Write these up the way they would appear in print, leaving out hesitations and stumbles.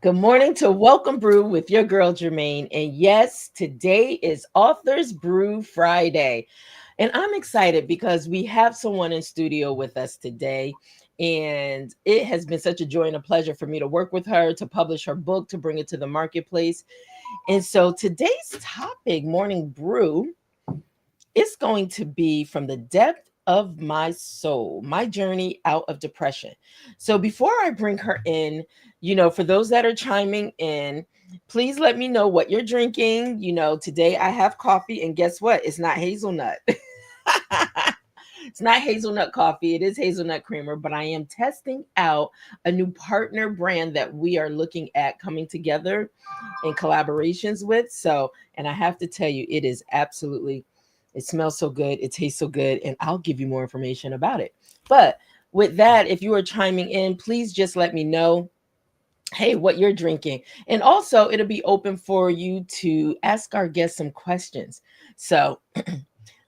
Good morning to Welcome Brew with your girl Germaine. And yes, today is Authors Brew Friday. And I'm excited because we have someone in studio with us today. And it has been such a joy and a pleasure for me to work with her, to publish her book, to bring it to the marketplace. And so today's topic, Morning Brew, is going to be from the depth of my soul, my journey out of depression. So before I bring her in, for those that are chiming in, please let me know what you're drinking. Today I have coffee, and guess what? It's not hazelnut. It's not hazelnut coffee. It is hazelnut creamer, but I am testing out a new partner brand that we are looking at coming together in collaborations with. So, and I have to tell you, it smells so good, it tastes so good, and I'll give you more information about it. But with that, if you are chiming in, please just let me know, hey, what you're drinking. And also, it'll be open for you to ask our guests some questions. So,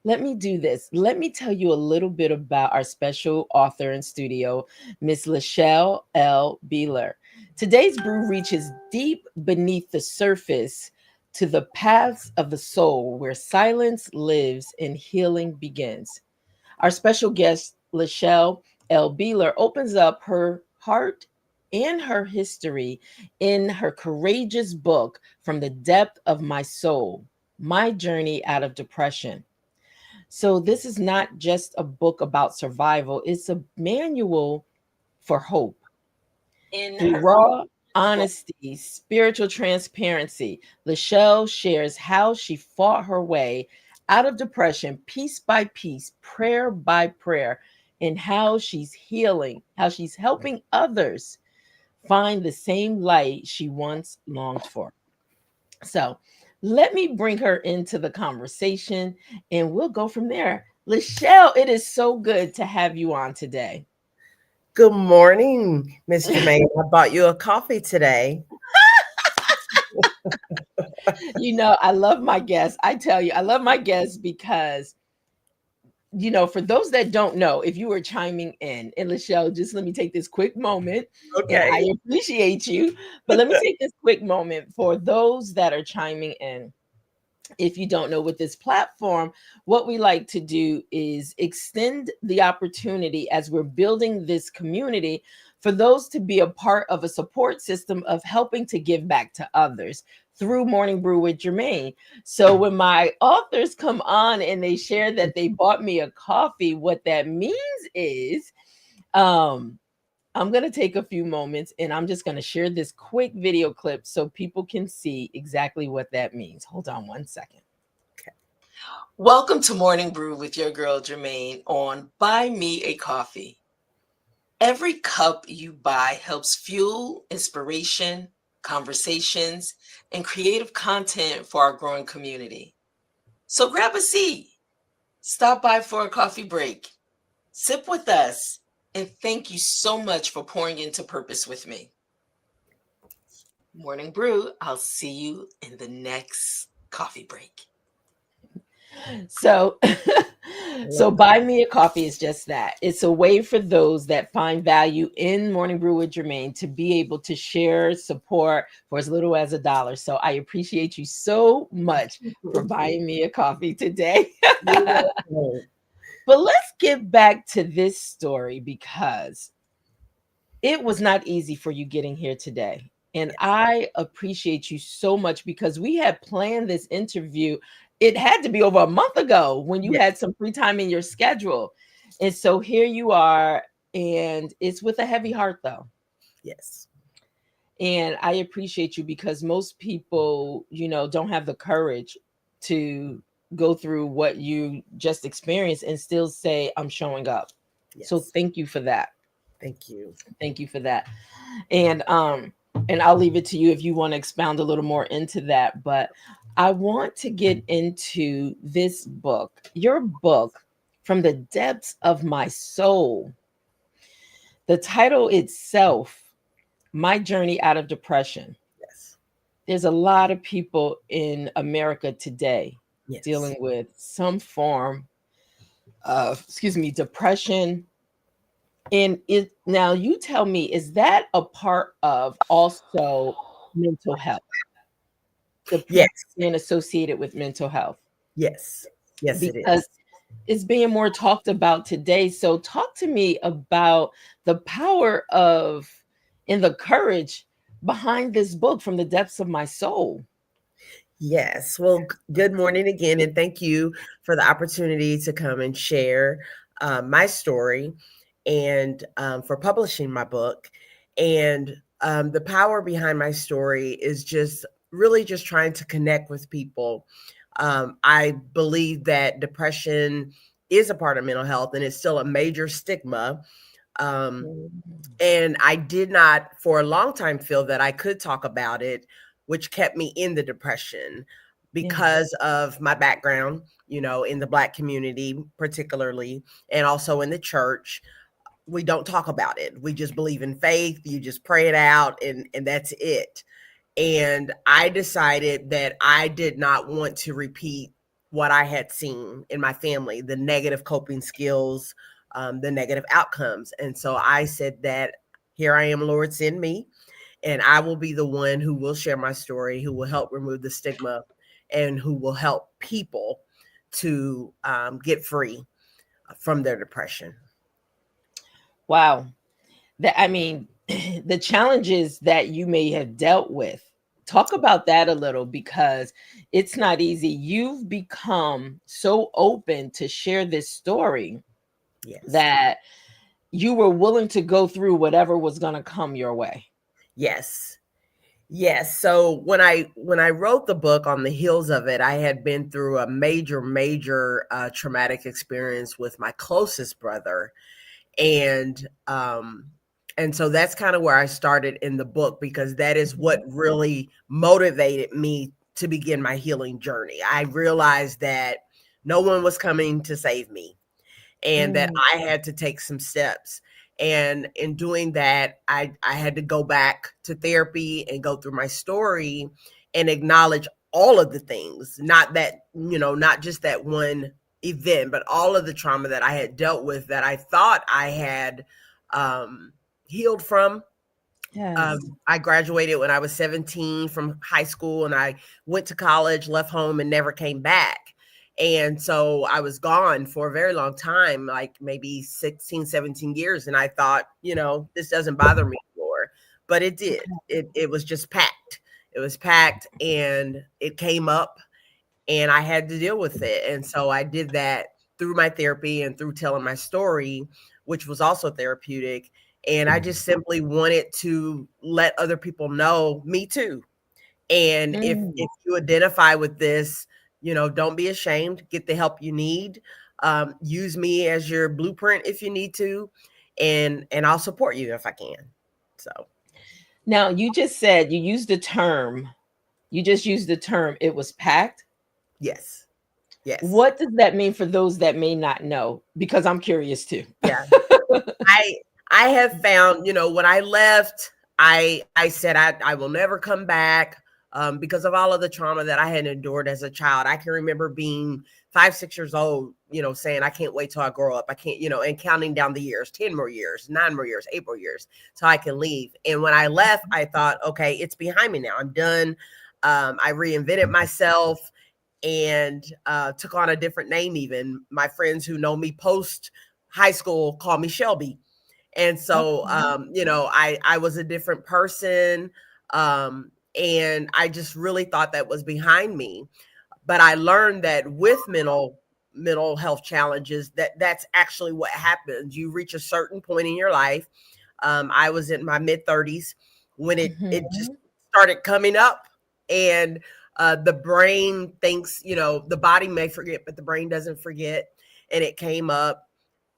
let me do this. Let me tell you a little bit about our special author in studio, Miss Lichelle L. Beeler. Today's brew reaches deep beneath the surface to the paths of the soul where silence lives and healing begins. Our special guest, Lichelle L. Beeler, opens up her heart and her history in her courageous book, From the Depth of My Soul, My Journey Out of Depression. So this is not just a book about survival, it's a manual for hope. Through raw honesty, spiritual transparency, Lichelle shares how she fought her way out of depression piece by piece, prayer by prayer, and how she's healing, how she's helping others find the same light she once longed for. So let me bring her into the conversation and we'll go from there. Lichelle, it is so good to have you on today. Good morning, Miss Germaine. I bought you a coffee today. I love my guests. I tell you, I love my guests because, for those that don't know, if you were chiming in, and Lichelle, just let me take this quick moment, and Okay. I appreciate you, but let me take this quick moment for those that are chiming in. If you don't know, with this platform, what we like to do is extend the opportunity as we're building this community for those to be a part of a support system of helping to give back to others through Morning Brew with Germaine. So when my authors come on and they share that they bought me a coffee, what that means is um I'm going to take a few moments and I'm just going to share this quick video clip so people can see exactly what that means. Hold on one second. Welcome to Morning Brew with your girl Germaine on Buy Me a Coffee. Every cup you buy helps fuel inspiration, conversations, and creative content for our growing community. So grab a seat, stop by for a coffee break, sip with us, and thank you so much for pouring into purpose with me. Morning Brew, I'll see you in the next coffee break. So, so buy me a coffee is just that. It's a way for those that find value in Morning Brew with Germaine to be able to share support for as little as $1. So I appreciate you so much for buying me a coffee today. But let's get back to this story because it was not easy for you getting here today. And I appreciate you so much because we had planned this interview. It had to be over a month ago when you had some free time in your schedule. And so here you are, and it's with a heavy heart, though. Yes. And I appreciate you because most people, don't have the courage to go through what you just experienced and still say, I'm showing up. Yes. So thank you for that. Thank you. Thank you for that. And I'll leave it to you if you want to expound a little more into that, but I want to get into this book, your book, From the Depths of My Soul. The title itself, My Journey Out of Depression. Yes. There's a lot of people in America today dealing with some form of, depression, And it now you tell me, is that a part of also mental health, depression Yes, being associated with mental health? yes, yes, it Because is. it's being more talked about today. So talk to me about the power of and the courage behind this book, From the Depths of My Soul. Yes. Well, good morning again, and thank you for the opportunity to come and share my story and for publishing my book. And the power behind my story is just really just trying to connect with people. I believe that depression is a part of mental health, and it's still a major stigma. Um, Mhm. and I did not, for a long time, feel that I could talk about it, which kept me in the depression Yeah. because of my background, in the Black community, particularly, and also in the church. We don't talk about it. We just believe in faith. You just pray it out, and that's it. And I decided that I did not want to repeat what I had seen in my family, the negative coping skills, the negative outcomes. And so I said that here I am, Lord, send me. And I will be the one who will share my story, who will help remove the stigma, and who will help people to get free from their depression. Wow. That I mean, the challenges that you may have dealt with. Talk about that a little because it's not easy. You've become so open to share this story Yes. that you were willing to go through whatever was going to come your way. Yes. Yes. So when I wrote the book, on the heels of it, I had been through a major traumatic experience with my closest brother, and so that's kind of where I started in the book, because that is what Mhm. really motivated me to begin my healing journey. I realized that no one was coming to save me, and that Mm, I had to take some steps. And in doing that, I had to go back to therapy and go through my story and acknowledge all of the things, not that, not just that one event, but all of the trauma that I had dealt with that I thought I had um, healed from. yes. I graduated when I was 17 from high school, and I went to college, left home, and never came back. And so I was gone for a very long time, like maybe 16, 17 years. And I thought, this doesn't bother me anymore. But it did. Okay. It was just packed. It was packed, and it came up, and I had to deal with it. And so I did that through my therapy and through telling my story, which was also therapeutic. And I just simply wanted to let other people know, me too. And if Mm. if you identify with this, don't be ashamed. Get the help you need. Use me as your blueprint if you need to, and I'll support you if I can. So Now, you just said you just used the term, it was packed. yes, yes, What does that mean for those that may not know? Because I'm curious too. yeah. I I have found, when I left, I said I will never come back, because of all of the trauma that I had endured as a child. I can remember being 5, 6 years old, saying I can't wait till I grow up. I can't, and counting down the years, 10 more years, 9 more years, 8 more years, so I can leave. And when I left, I thought, okay, it's behind me now. I'm done. I reinvented myself, and took on a different name. Even my friends who know me post high school call me Shelby. And so Okay. I was a different person, and I just really thought that was behind me. But I learned that with mental health challenges, that's actually what happens. You reach a certain point in your life. I was in my mid-30s when it just Mhm. started coming up. And the brain thinks, the body may forget, but the brain doesn't forget. And it came up,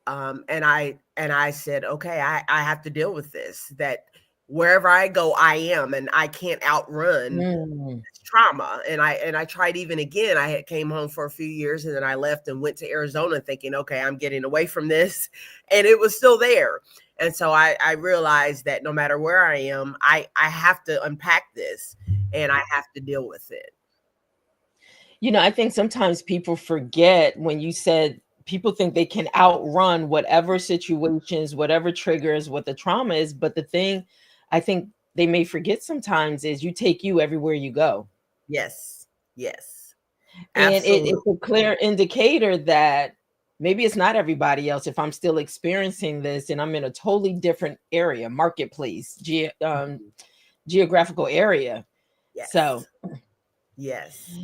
and I said, okay, I have to deal with this. That wherever I go, I am, and I can't outrun Mm. trauma. And I tried even again. I had came home for a few years, and then I left and went to Arizona thinking, okay, I'm getting away from this, and it was still there. And so I realized that no matter where I am, I have to unpack this, and I have to deal with it. I think sometimes people forget when you said people think they can outrun whatever situations, whatever triggers, what the trauma is. But the thing I think they may forget sometimes is you take you everywhere you go. Yes. Yes. And Absolutely. it's a clear indicator that maybe it's not everybody else. If I'm still experiencing this and I'm in a totally different area, marketplace, geographical area. So, Yes. Yes.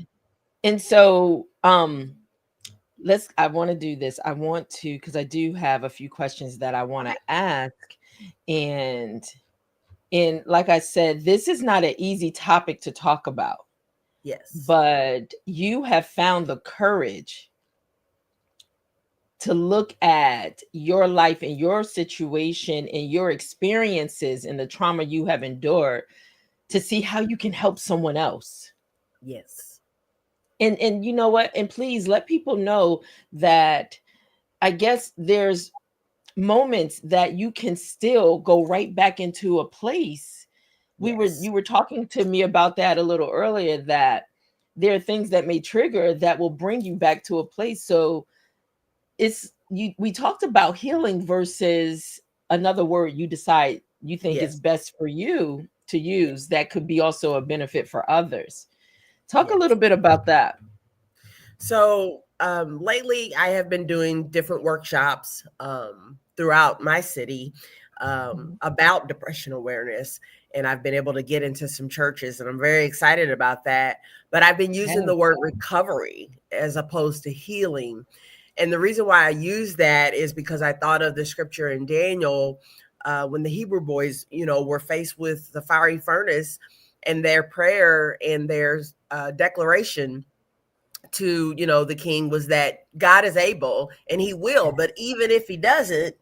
and so, I want to do this. I want to, because I do have a few questions that I want to Okay. ask. And, and like I said, this is not an easy topic to talk about, Yes. but you have found the courage to look at your life and your situation and your experiences and the trauma you have endured to see how you can help someone else. Yes. And you know what? And please let people know that I guess there's moments that you can still go right back into a place. Yes. You were talking to me about that a little earlier, that there are things that may trigger that will bring you back to a place. So it's you we talked about healing versus another word you decide you think is Yes. best for you to Yes. use that could be also a benefit for others. Talk a Yes. little bit about that. So lately, I have been doing different workshops throughout my city Mhm. about depression awareness. And I've been able to get into some churches, and I'm very excited about that. But I've been using Yes. the word recovery as opposed to healing. And the reason why I use that is because I thought of the scripture in Daniel when the Hebrew boys, were faced with the fiery furnace, and their prayer and their declaration to the king was that God is able and he will, but even if he doesn't,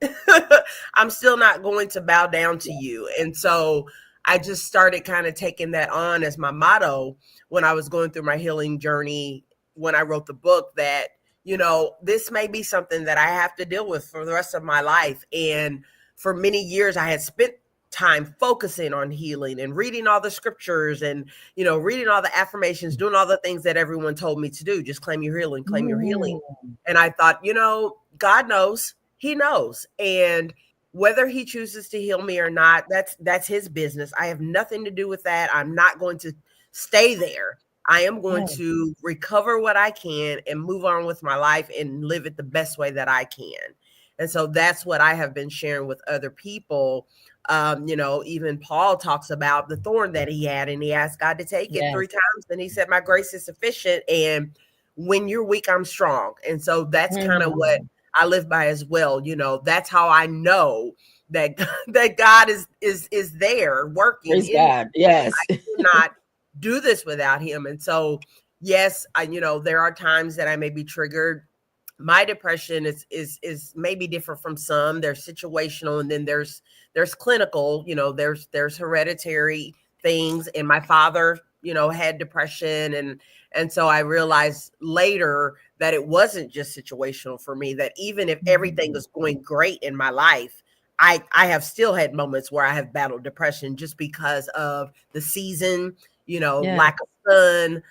I'm still not going to bow down to you. And so I just started kind of taking that on as my motto when I was going through my healing journey, when I wrote the book, that this may be something that I have to deal with for the rest of my life. And for many years I had spent time focusing on healing and reading all the scriptures and reading all the affirmations, doing all the things that everyone told me to do. Just claim your healing, claim your healing. Mm. And I thought, God knows, he knows. And whether he chooses to heal me or not, that's his business. I have nothing to do with that. I'm not going to stay there. I am going Yeah. to recover what I can and move on with my life and live it the best way that I can. And so that's what I have been sharing with other people. Even Paul talks about the thorn that he had, and he asked God to take it Yes. 3 times. And he said, my grace is sufficient. And when you're weak, I'm strong. And so that's kind of what Mm. I live by as well. That's how I know that that God is there working Praise in me. God. Yes. I cannot do this without him. And so, yes, there are times that I may be triggered. My depression is maybe different from some. There's situational, and then there's clinical. There's hereditary things. And my father, had depression, and so I realized later that it wasn't just situational for me. That even if everything Mhm. was going great in my life, I have still had moments where I have battled depression just because of the season, Yeah. lack of sun,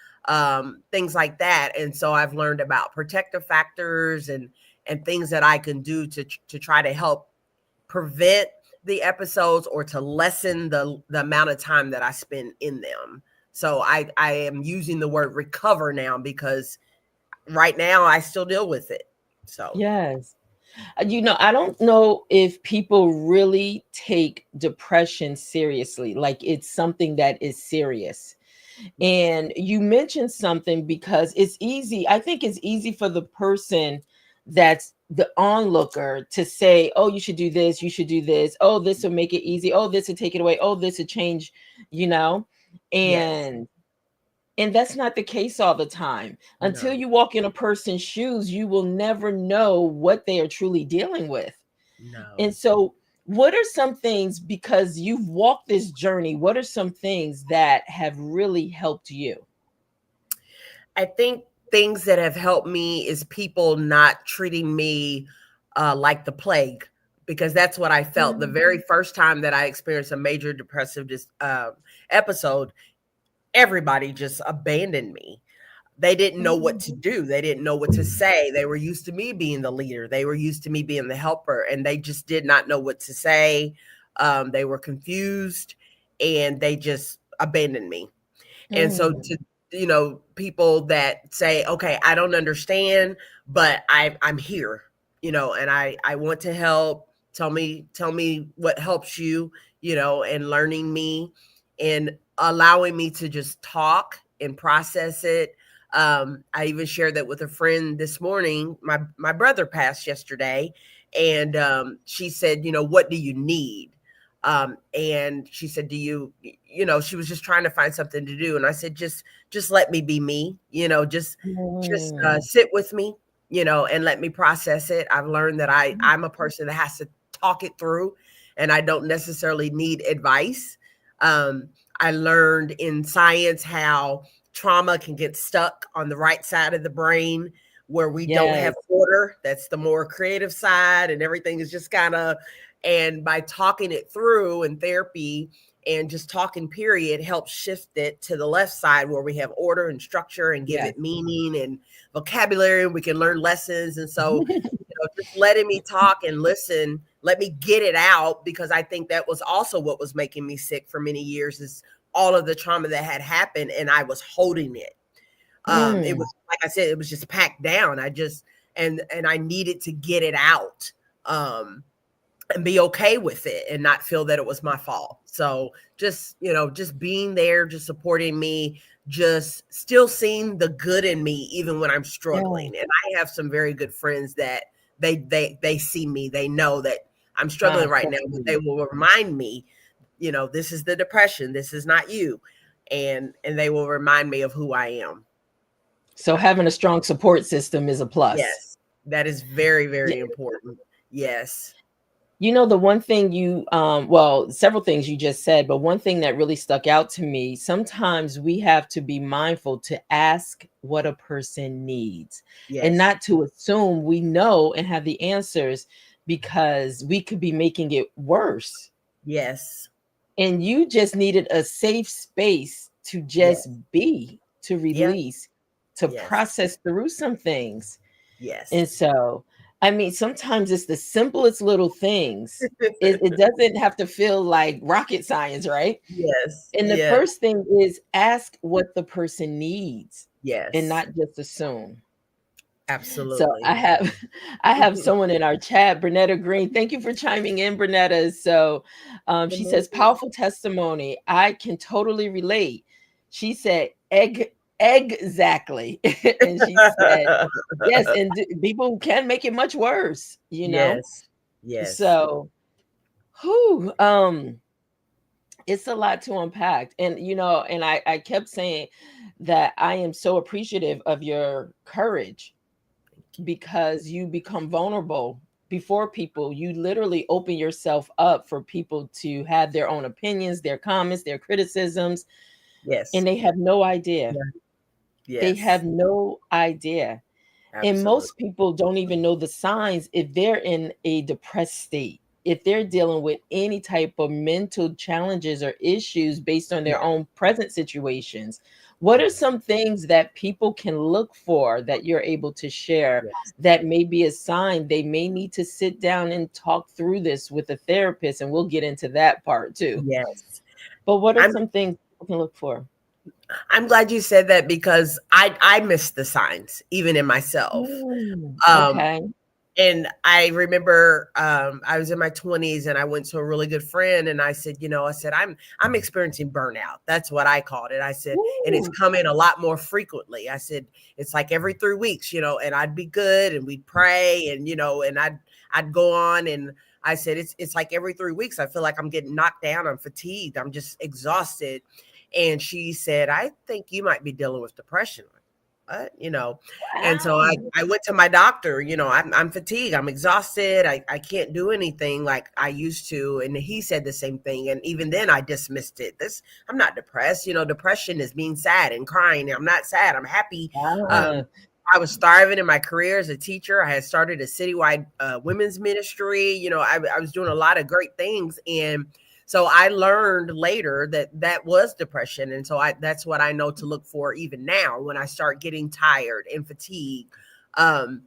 things like that. And so I've learned about protective factors and things that I can do to try to help prevent the episodes or to lessen the amount of time that I spend in them. So I am using the word recover now because right now I still deal with it. So Yes. I don't know if people really take depression seriously, like it's something that is serious. And you mentioned something because it's easy. I think it's easy for the person that's the onlooker to say, oh, you should do this, you should do this. Oh, this will make it easy. Oh, this will take it away. Oh, this will change, you know? yes, And that's not the case all the time. Until no, you walk in a person's shoes, you will never know what they are truly dealing with. no. And so, what are some things, because you've walked this journey, what are some things that have really helped you? I think things that have helped me is people not treating me like the plague, because that's what I felt the Mm. very first time that I experienced a major depressive episode. Everybody just abandoned me. they didn't know what to Mhm. do. They didn't know what to say. They were used to me being the leader. They were used to me being the helper, and they just did not know what to say. They were confused, and they just abandoned me. And so Mm. to people that say, okay, I don't understand, but I'm here, and I want to help. Tell me what helps you, and learning me and allowing me to just talk and process it. I even shared that with a friend this morning. My brother passed yesterday, and she said, what do you need? And she said, do she was just trying to find something to do. And I said, just let me be me, just Mm. sit with me, and let me process it. I've learned that I'm a person that has to talk it through, and I don't necessarily need advice. Um, I learned in science how trauma can get stuck on the right side of the brain where we don't Yes. have order. That's the more creative side, and everything is just kind of, and by talking it through in therapy and just talking, period, helps shift it to the left side where we have order and structure and give Yes. it meaning and vocabulary. We can learn lessons. And so, just letting me talk and listen, let me get it out, because I think that was also what was making me sick for many years, is all of the trauma that had happened and I was holding it. It Mm. was, like I said, it was just packed down. I just, and I needed to get it out. And be okay with it and not feel that it was my fault. So just being there, just supporting me, just still seeing the good in me even when I'm Yeah. struggling. And I have some very good friends that they see me, they know that I'm struggling right now, but they Constantly. will remind me, this is the depression, this is not you. And they will remind me of who I am. So having a strong support system is a plus. Yes. That is very, Yeah. very important. Yes. The one thing well, several things you just said, but one thing that really stuck out to me, sometimes we have to be mindful to ask what a person needs and Yes. not to assume we know and have the answers, because we could be making it worse. Yes. And you just needed a safe space to just Yes. be, to Yeah. release, to Yes. process through some things. And Yes. so, I mean, sometimes it's the simplest little things. It doesn't have to feel like rocket science, right? Yes. And the Yes. first thing is ask what the person needs and Yes. not just assume. So I Absolutely. have I have someone in our chat, Bernetta Green. Thank you for chiming in, Bernetta. So Good she says, morning. powerful testimony. I can totally relate. She said, exactly. And she said, yes, and people can make it much worse. Yes. Yes. So who it's a lot to unpack. And I kept saying that I am so appreciative of your courage, Thank you. because you become vulnerable before people. You literally open yourself up for people to have their own opinions, their comments, their criticisms, Yes. and they have no idea. Yeah. They Yes. have no idea. And Absolutely. most people don't even know the signs if they're in a depressed state, if they're dealing with any type of mental challenges or issues based on their Yeah. own present situations. What are Yeah. some things that people can look for that you're able to share Yes. that may be a sign they may need to sit down and talk through this with a therapist? And we'll get into that part too. Yes. But what are I'm some things people can look for? I'm glad you said that, because I missed the signs even in myself. Um Okay. And I remember I was in my 20s and I went to a really good friend and I said, I'm experiencing burnout. That's what I called it. I said, and it's Ooh. coming a lot more frequently. I said, it's like every 3 weeks, and I'd be good and we'd pray and and I'd go on, and I said, it's like every 3 weeks I feel like I'm getting knocked down, I'm fatigued, I'm just exhausted. And she said, I think you might be dealing with depression. What? And so I, Wow. I went to my doctor. I'm fatigued, I'm exhausted, I can't do anything like I used to. And he said the same thing. And even then I dismissed it. I'm not depressed. Depression is being sad and crying. I'm not sad, I'm happy. Ah. Um, I was thriving in my career as a teacher. I had started a citywide women's ministry. I was doing a lot of great things. And So I learned later that that was depression. And so that's what I know to look for even now when I start getting tired and fatigued. Um,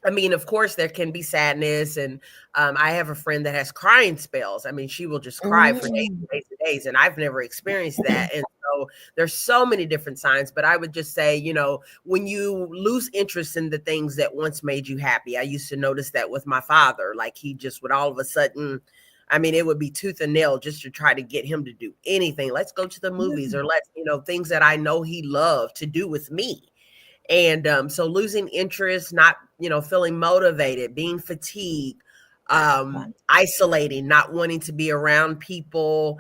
I mean, of course, there can be sadness, and I have a friend that has crying spells. I mean, she will just cry for days Mm. and days and days, and I've never experienced that. And so there's so many different signs. But I would just say, when you lose interest in the things that once made you happy, I used to notice that with my father. Like he just would all of a sudden, I mean, it would be tooth and nail just to try to get him to do anything. Let's go to the movies, or let's, things that I know he loved to do with me. And so losing interest, not, feeling motivated, being fatigued, Right. isolating, not wanting to be around people,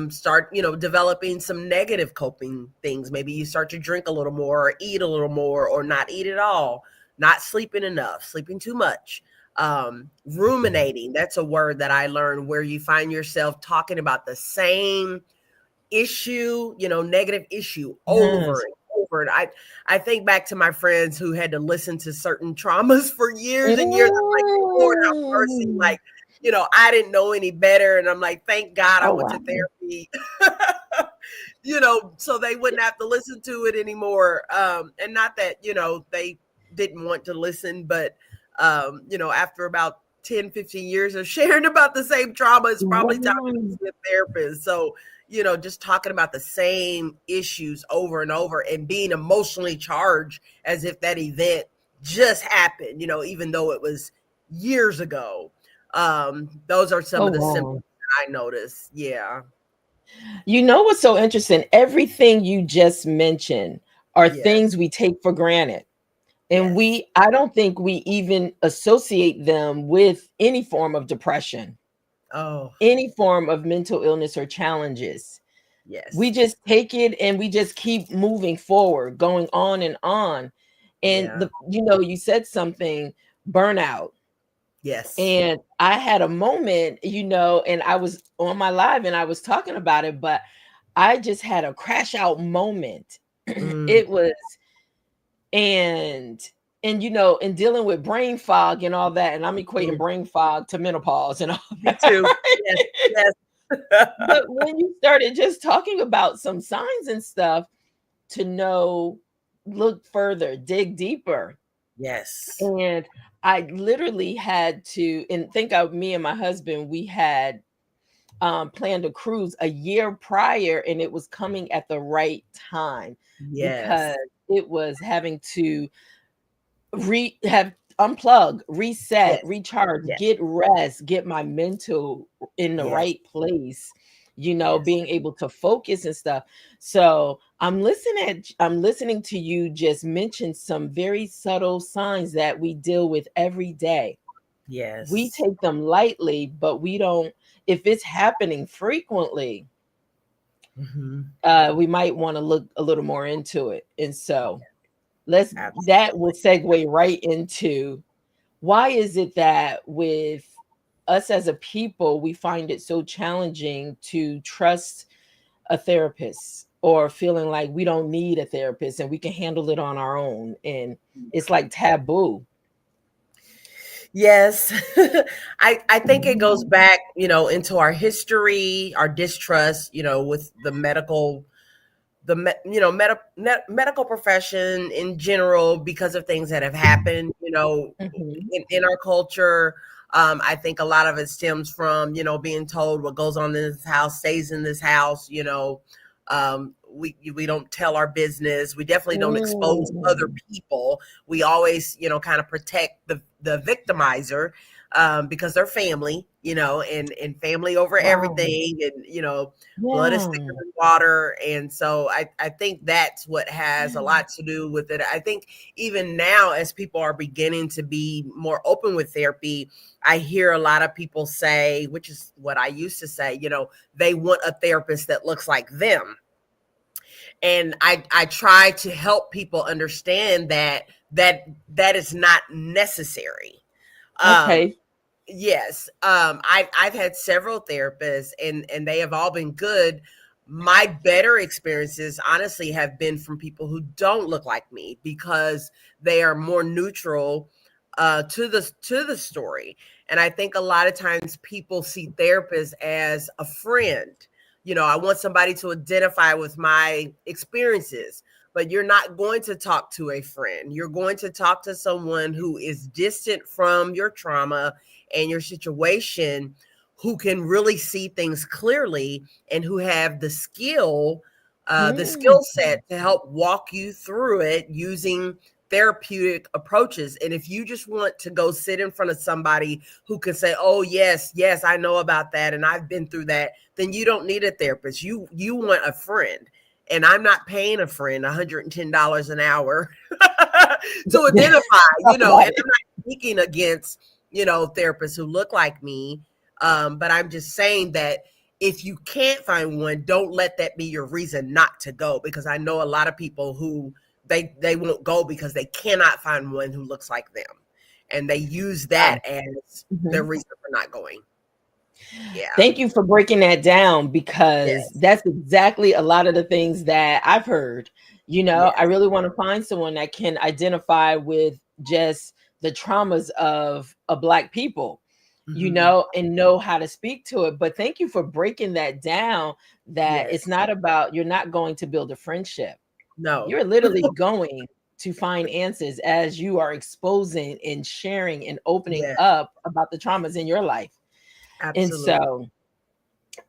start, developing some negative coping things. Maybe you start to drink a little more, or eat a little more, or not eat at all, not sleeping enough, sleeping too much. Ruminating, that's a word that I learned, where you find yourself talking about the same issue, negative issue over Yes. and over. And I think back to my friends who had to listen to certain traumas for years and years. I'm like, Lord have mercy. Mm. Like, I didn't know any better. And I'm like, thank God I Oh went to wow. therapy, so they wouldn't have to listen to it anymore. And not that, they didn't want to listen, but after about 10, 15 years of sharing about the same trauma, it's probably time to Right. see a therapist. So, just talking about the same issues over and over and being emotionally charged as if that event just happened, even though it was years ago. Those are some Oh of the symptoms wow. that I noticed. Yeah. You know what's so interesting? Everything you just mentioned are Yes. things we take for granted. And Yes. I don't think we even associate them with any form of depression, Oh, any form of mental illness or challenges. We yes. just take it and we just keep moving forward, going on and on. And Yeah. you said something, burnout. Yes. And I had a moment, and I was on my live and I was talking about it, but I just had a crash out moment. Mm, It was and and dealing with brain fog and all that, and I'm equating mm. brain fog to menopause and all Me that. too. Yes. Yes. But when you started just talking about some signs and stuff to know, look further, dig deeper. Yes. And I literally had to, and think of me and my husband, we had planned a cruise a year prior, and it was coming at the right time because Yes. it was having to have unplug, reset, Yes. recharge, Yes. get rest, get my mental in the Yes. right place, Yes. being able to focus and stuff. So I'm listening to you just mention some very subtle signs that we deal with every day. We Yes. take them lightly, but we don't, if it's happening frequently, Mhm. we might want to look a little more into it. And so that will Absolutely. segue right into, why is it that with us as a people, we find it so challenging to trust a therapist, or feeling like we don't need a therapist and we can handle it on our own? And it's like taboo. Yes. I think it goes Mhm. back, into our history, our distrust, with the medical, medical profession in general, because of things that have happened, Mhm. in our culture. I think a lot of it stems from, being told what goes on in this house stays in this house. We don't tell our business. We definitely don't expose other Mm. people. We always, kind of protect the victimizer, because they're family, and family over Wow. everything, and blood is thicker Yeah. than water. And so I think that's what has a lot to do with it. I think even now, as people are beginning to be more open with therapy, I hear a lot of people say, which is what I used to say, they want a therapist that looks like them. And I try to help people understand that is not necessary. Um, Okay. Yes, I've had several therapists, and they have all been good. My better experiences, honestly, have been from people who don't look like me, because they are more neutral. to the story. And I think a lot of times people see therapists as a friend. I want somebody to identify with my experiences, but you're not going to talk to a friend. You're going to talk to someone who is distant from your trauma and your situation, who can really see things clearly and who have the skill Mm. set to help walk you through it using therapeutic approaches. And if you just want to go sit in front of somebody who can say, "Oh yes, yes, I know about that and I've been through that," then you don't need a therapist. You want a friend. And I'm not paying a friend $110 an hour to identify, and I'm Right. not speaking against, therapists who look like me. But I'm just saying that if you can't find one, don't let that be your reason not to go, because I know a lot of people who they won't go because they cannot find one who looks like them, and they use that Wow. as their Mhm. reason for not going. Yeah. Thank you for breaking that down, because Yes. that's exactly a lot of the things that I've heard. I Yes. really want to find someone that can identify with just the traumas of a Black people, Hmm. and know how to speak to it. But thank you for breaking that down, that it's Yes. not about, you're not going to build a friendship. No. You're literally going to find answers as you are exposing and sharing and opening Yeah. up about the traumas in your life. And Absolutely. so,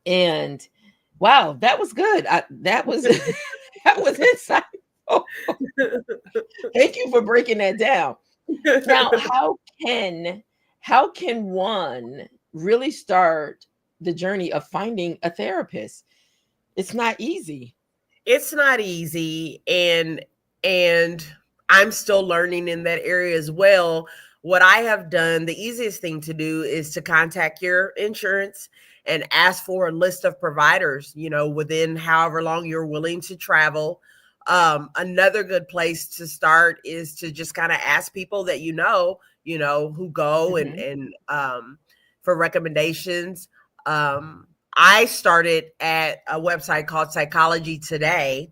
and wow, that was good. That was that was insightful. Thank you for breaking that down. Now, how can one really start the journey of finding a therapist? It's not easy. It's not easy, and I'm still learning in that area as well. What I have done, the easiest thing to do is to contact your insurance and ask for a list of providers, within however long you're willing to travel. Another good place to start is to just kind of ask people that who go, and Mhm. for recommendations. Um, I started at a website called Psychology Today,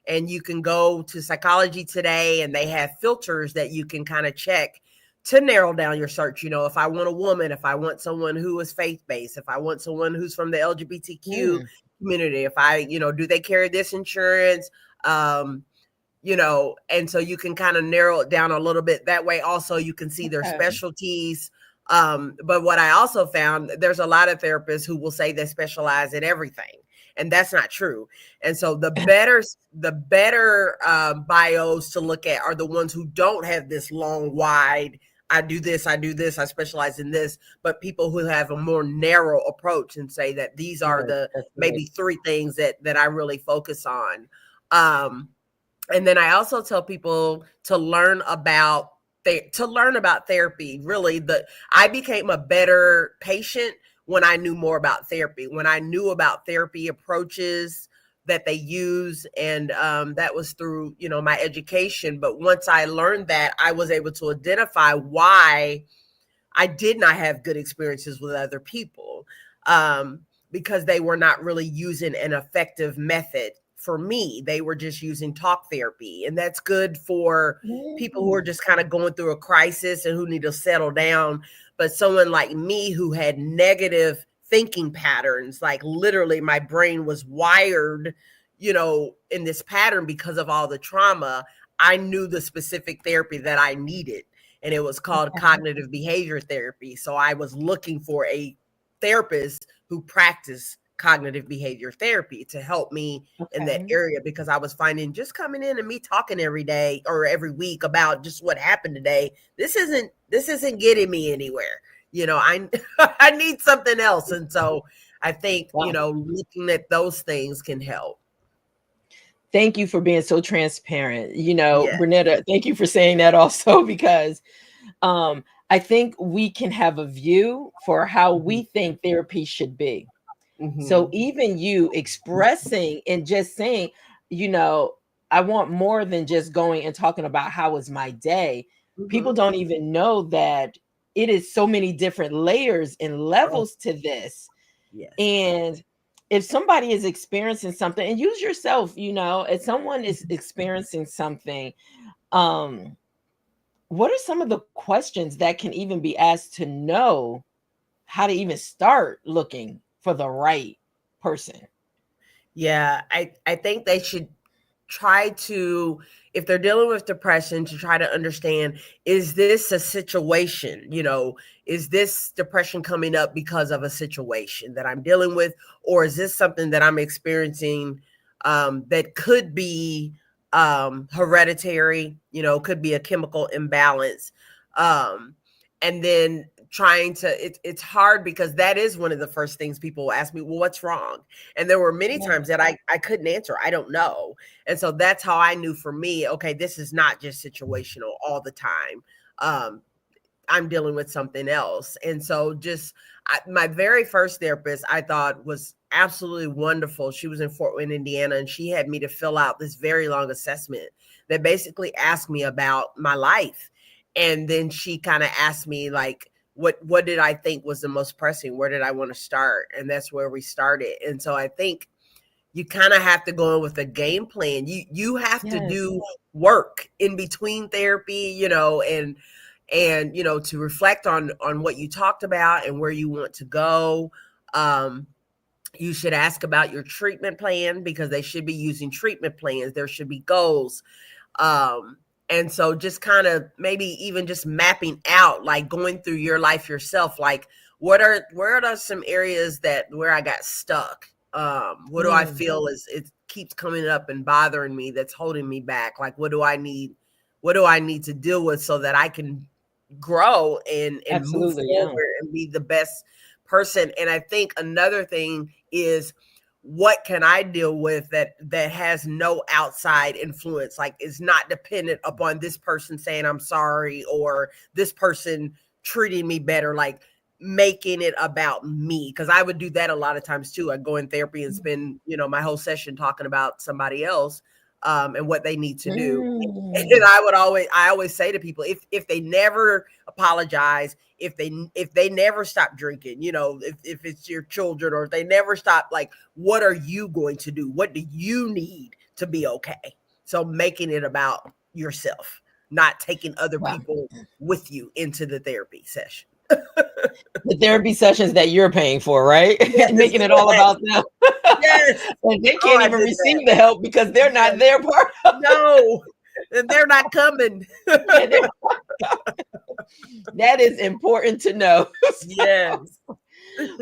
and you can go to Psychology Today, and they have filters that you can kind of check to narrow down your search. If I want a woman, if I want someone who is faith based, if I want someone who's from the LGBTQ Mm. community, if I, do they carry this insurance? Um, and so you can kind of narrow it down a little bit that way. Also, you can see their Okay. specialties. But what I also found, there's a lot of therapists who will say they specialize in everything, and that's not true. And so the better bios to look at are the ones who don't have this long, wide, I do this, I do this, I specialize in this, but people who have a more narrow approach and say that these are Right. the That's right. maybe three things that I really focus on. Um, and then I also tell people to learn about therapy. Really, I became a better patient when I knew more about therapy, when I knew about therapy approaches that they use, and that was through my education. But once I learned that, I was able to identify why I did not have good experiences with other people, because they were not really using an effective method. For me, they were just using talk therapy, and that's good for people who are Mm. just kind of going through a crisis and who need to settle down. But someone like me who had negative thinking patterns, like literally my brain was wired, in this pattern because of all the trauma, I knew the specific therapy that I needed, and it was called Okay. cognitive behavior therapy. So I was looking for a therapist who practiced cognitive behavior therapy to help me in that Okay. area, because I was finding just coming in and me talking every day or every week about just what happened today, this isn't getting me anywhere. I I need something else. And so I think, Wow. looking at those things can help. Thank you for being so transparent. Yeah. Bernetta, thank you for saying that also, because I think we can have a view for how Hmm. we think therapy should be. So Hmm. even you expressing and just saying, you know, I want more than just going and talking about how was my day. People Hmm. don't even know that it is so many different layers and Oh, levels to this. yes. And if somebody is experiencing something, and use yourself, if someone is experiencing something, um what are some of the questions that can even be asked to know how to even start looking for the right person? Yeah, I think they should try to, if they're dealing with depression, to try to understand, is this a situation, is this depression coming up because of a situation that I'm dealing with, or is this something that I'm experiencing that could be hereditary, could be a chemical imbalance. um, and then trying to, it's hard because that is one of the first things people will ask me, well, what's wrong? And there were many Yeah. times that I couldn't answer, I don't know. And so that's how I knew, for me, okay, this is not just situational all the time. Um, I'm dealing with something else. And so just my very first therapist, I thought, was absolutely wonderful. She was in Fort Wayne, Indiana, and she had me to fill out this very long assessment that basically asked me about my life. And then she kind of asked me, like, what did I think was the most pressing? Where did I want to start? And that's where we started. And so I think you kind of have to go in with a game plan. You have to Yes. do work in between therapy, and to reflect on what you talked about and where you want to go. um you should ask about your treatment plan, because they should be using treatment plans. There should be goals. um and so just kind of maybe even just mapping out, like going through your life yourself, like where are some areas that where I got stuck. What do I Yeah, feel is it keeps coming up and bothering me, that's holding me back? Like, what do I need to deal with so that I can grow and move absolutely. Yeah. forward and be the best person? And I think another thing is, what can I deal with that has no outside influence, like is not dependent upon this person saying I'm sorry, or this person treating me better, like making it about me. Because I would do that a lot of times too. I go in therapy and spend my whole session talking about somebody else, and what they need to do. And Mm, I always say to people, if they never apologize, if they never stop drinking, if it's your children, or if they never stop, like, what are you going to do? What do you need to be okay? So making it about yourself, not taking other wow. people with you into the therapy session. The therapy sessions that you're paying for, right? Yes, Making it all yes, about them. yes. And they Oh, can't I even did that. receive the help because they're not Yes. their part of No, and they're not coming. it. That is important to know. Yes.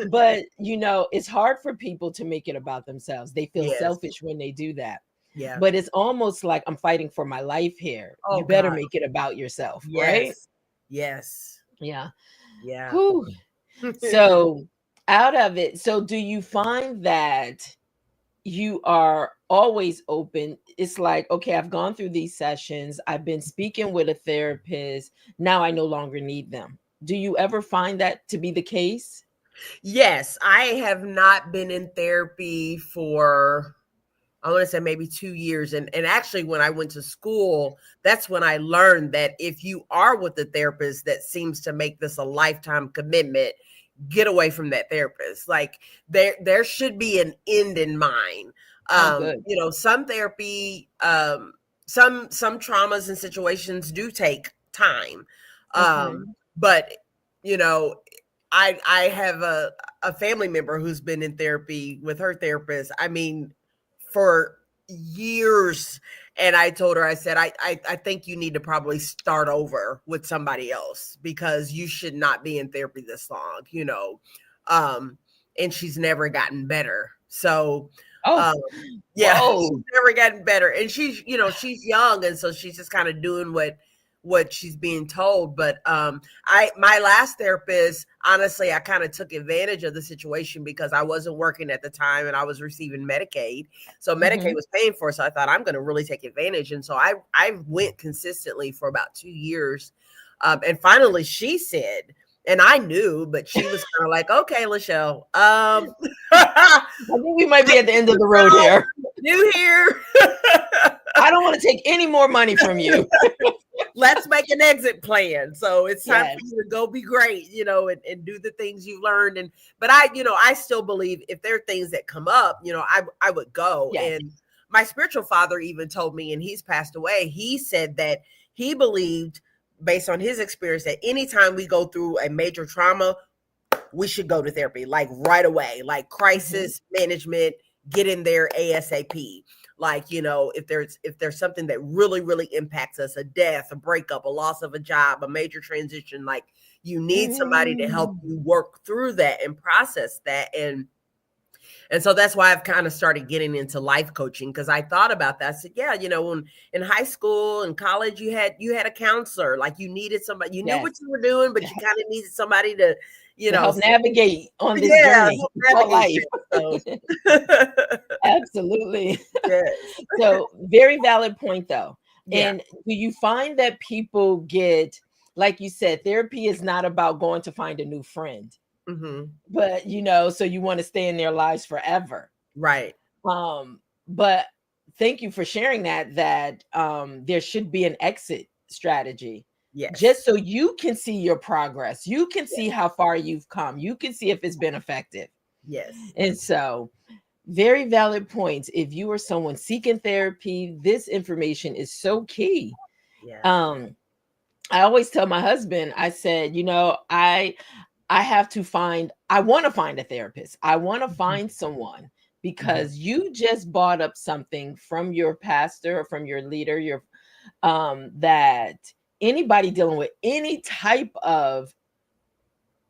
But it's hard for people to make it about themselves. They feel Yes. selfish when they do that. Yeah. But it's almost like, I'm fighting for my life here. Oh You better God. make it about yourself, right? Yes. Yes. Yeah. Yeah. Whew. So out of it, so do you find that you are always open? It's like, okay, I've gone through these sessions, I've been speaking with a therapist, now I no longer need them. Do you ever find that to be the case? Yes, I have not been in therapy for, I want to say, maybe 2 years. And actually, when I went to school, that's when I learned that if you are with a therapist that seems to make this a lifetime commitment, get away from that therapist. Like, there should be an end in mind. Oh, good. Some therapy, some traumas and situations do take time. Okay. But you know, I have a family member who's been in therapy with her therapist, I mean, for years. And I told her, I said, I think you need to probably start over with somebody else, because you should not be in therapy this long. Um, and she's never gotten better. So, Oh, um, yeah, she's whoa. never gotten better. And she's young, and so she's just kind of doing what she's being told. But my last therapist, honestly, I kind of took advantage of the situation because I wasn't working at the time and I was receiving Medicaid. So Medicaid Hmm. was paying for it. So I thought, I'm going to really take advantage. And so I went consistently for about 2 years. And finally she said, and I knew, but she was kind of like, okay, Lichelle, I think we might be at the end of the road no, here. new here. I don't want to take any more money from you. Let's make an exit plan. So it's time for Yes. you to go be great, and do the things you've learned. But I still believe if there are things that come up, I would go. Yes. And my spiritual father even told me, and he's passed away, he said that he believed based on his experience, that anytime we go through a major trauma, we should go to therapy, like right away, like Mhm. crisis management, get in there ASAP. Like, if there's something that really, really impacts us, a death, a breakup, a loss of a job, a major transition, like you need somebody to help Mm. you work through that and process that. And so that's why I've kind of started getting into life coaching, because I thought about that. I said, yeah, when in high school and college you had a counselor, like you needed somebody, you knew what Yes. you were doing, but you kind of needed somebody to, To help say, navigate on this yeah, journey help called navigate life. that. So Absolutely. yes. So, very valid point though. Yeah. And do you find that people get, like you said, therapy is not about going to find a new friend, Hmm. but so you want to stay in their lives forever. Right. But thank you for sharing that there should be an exit strategy, Yes. just so you can see your progress, you can Yes. see how far you've come, you can see if it's been effective. Yes. And so, very valid points. If you are someone seeking therapy, this information is so key. Yeah. um I always tell my husband, I said, I have to find, I want to find a therapist. I want to Mhm. find someone, Mhm. because you just brought up something from your pastor or from your leader, your that anybody dealing with any type of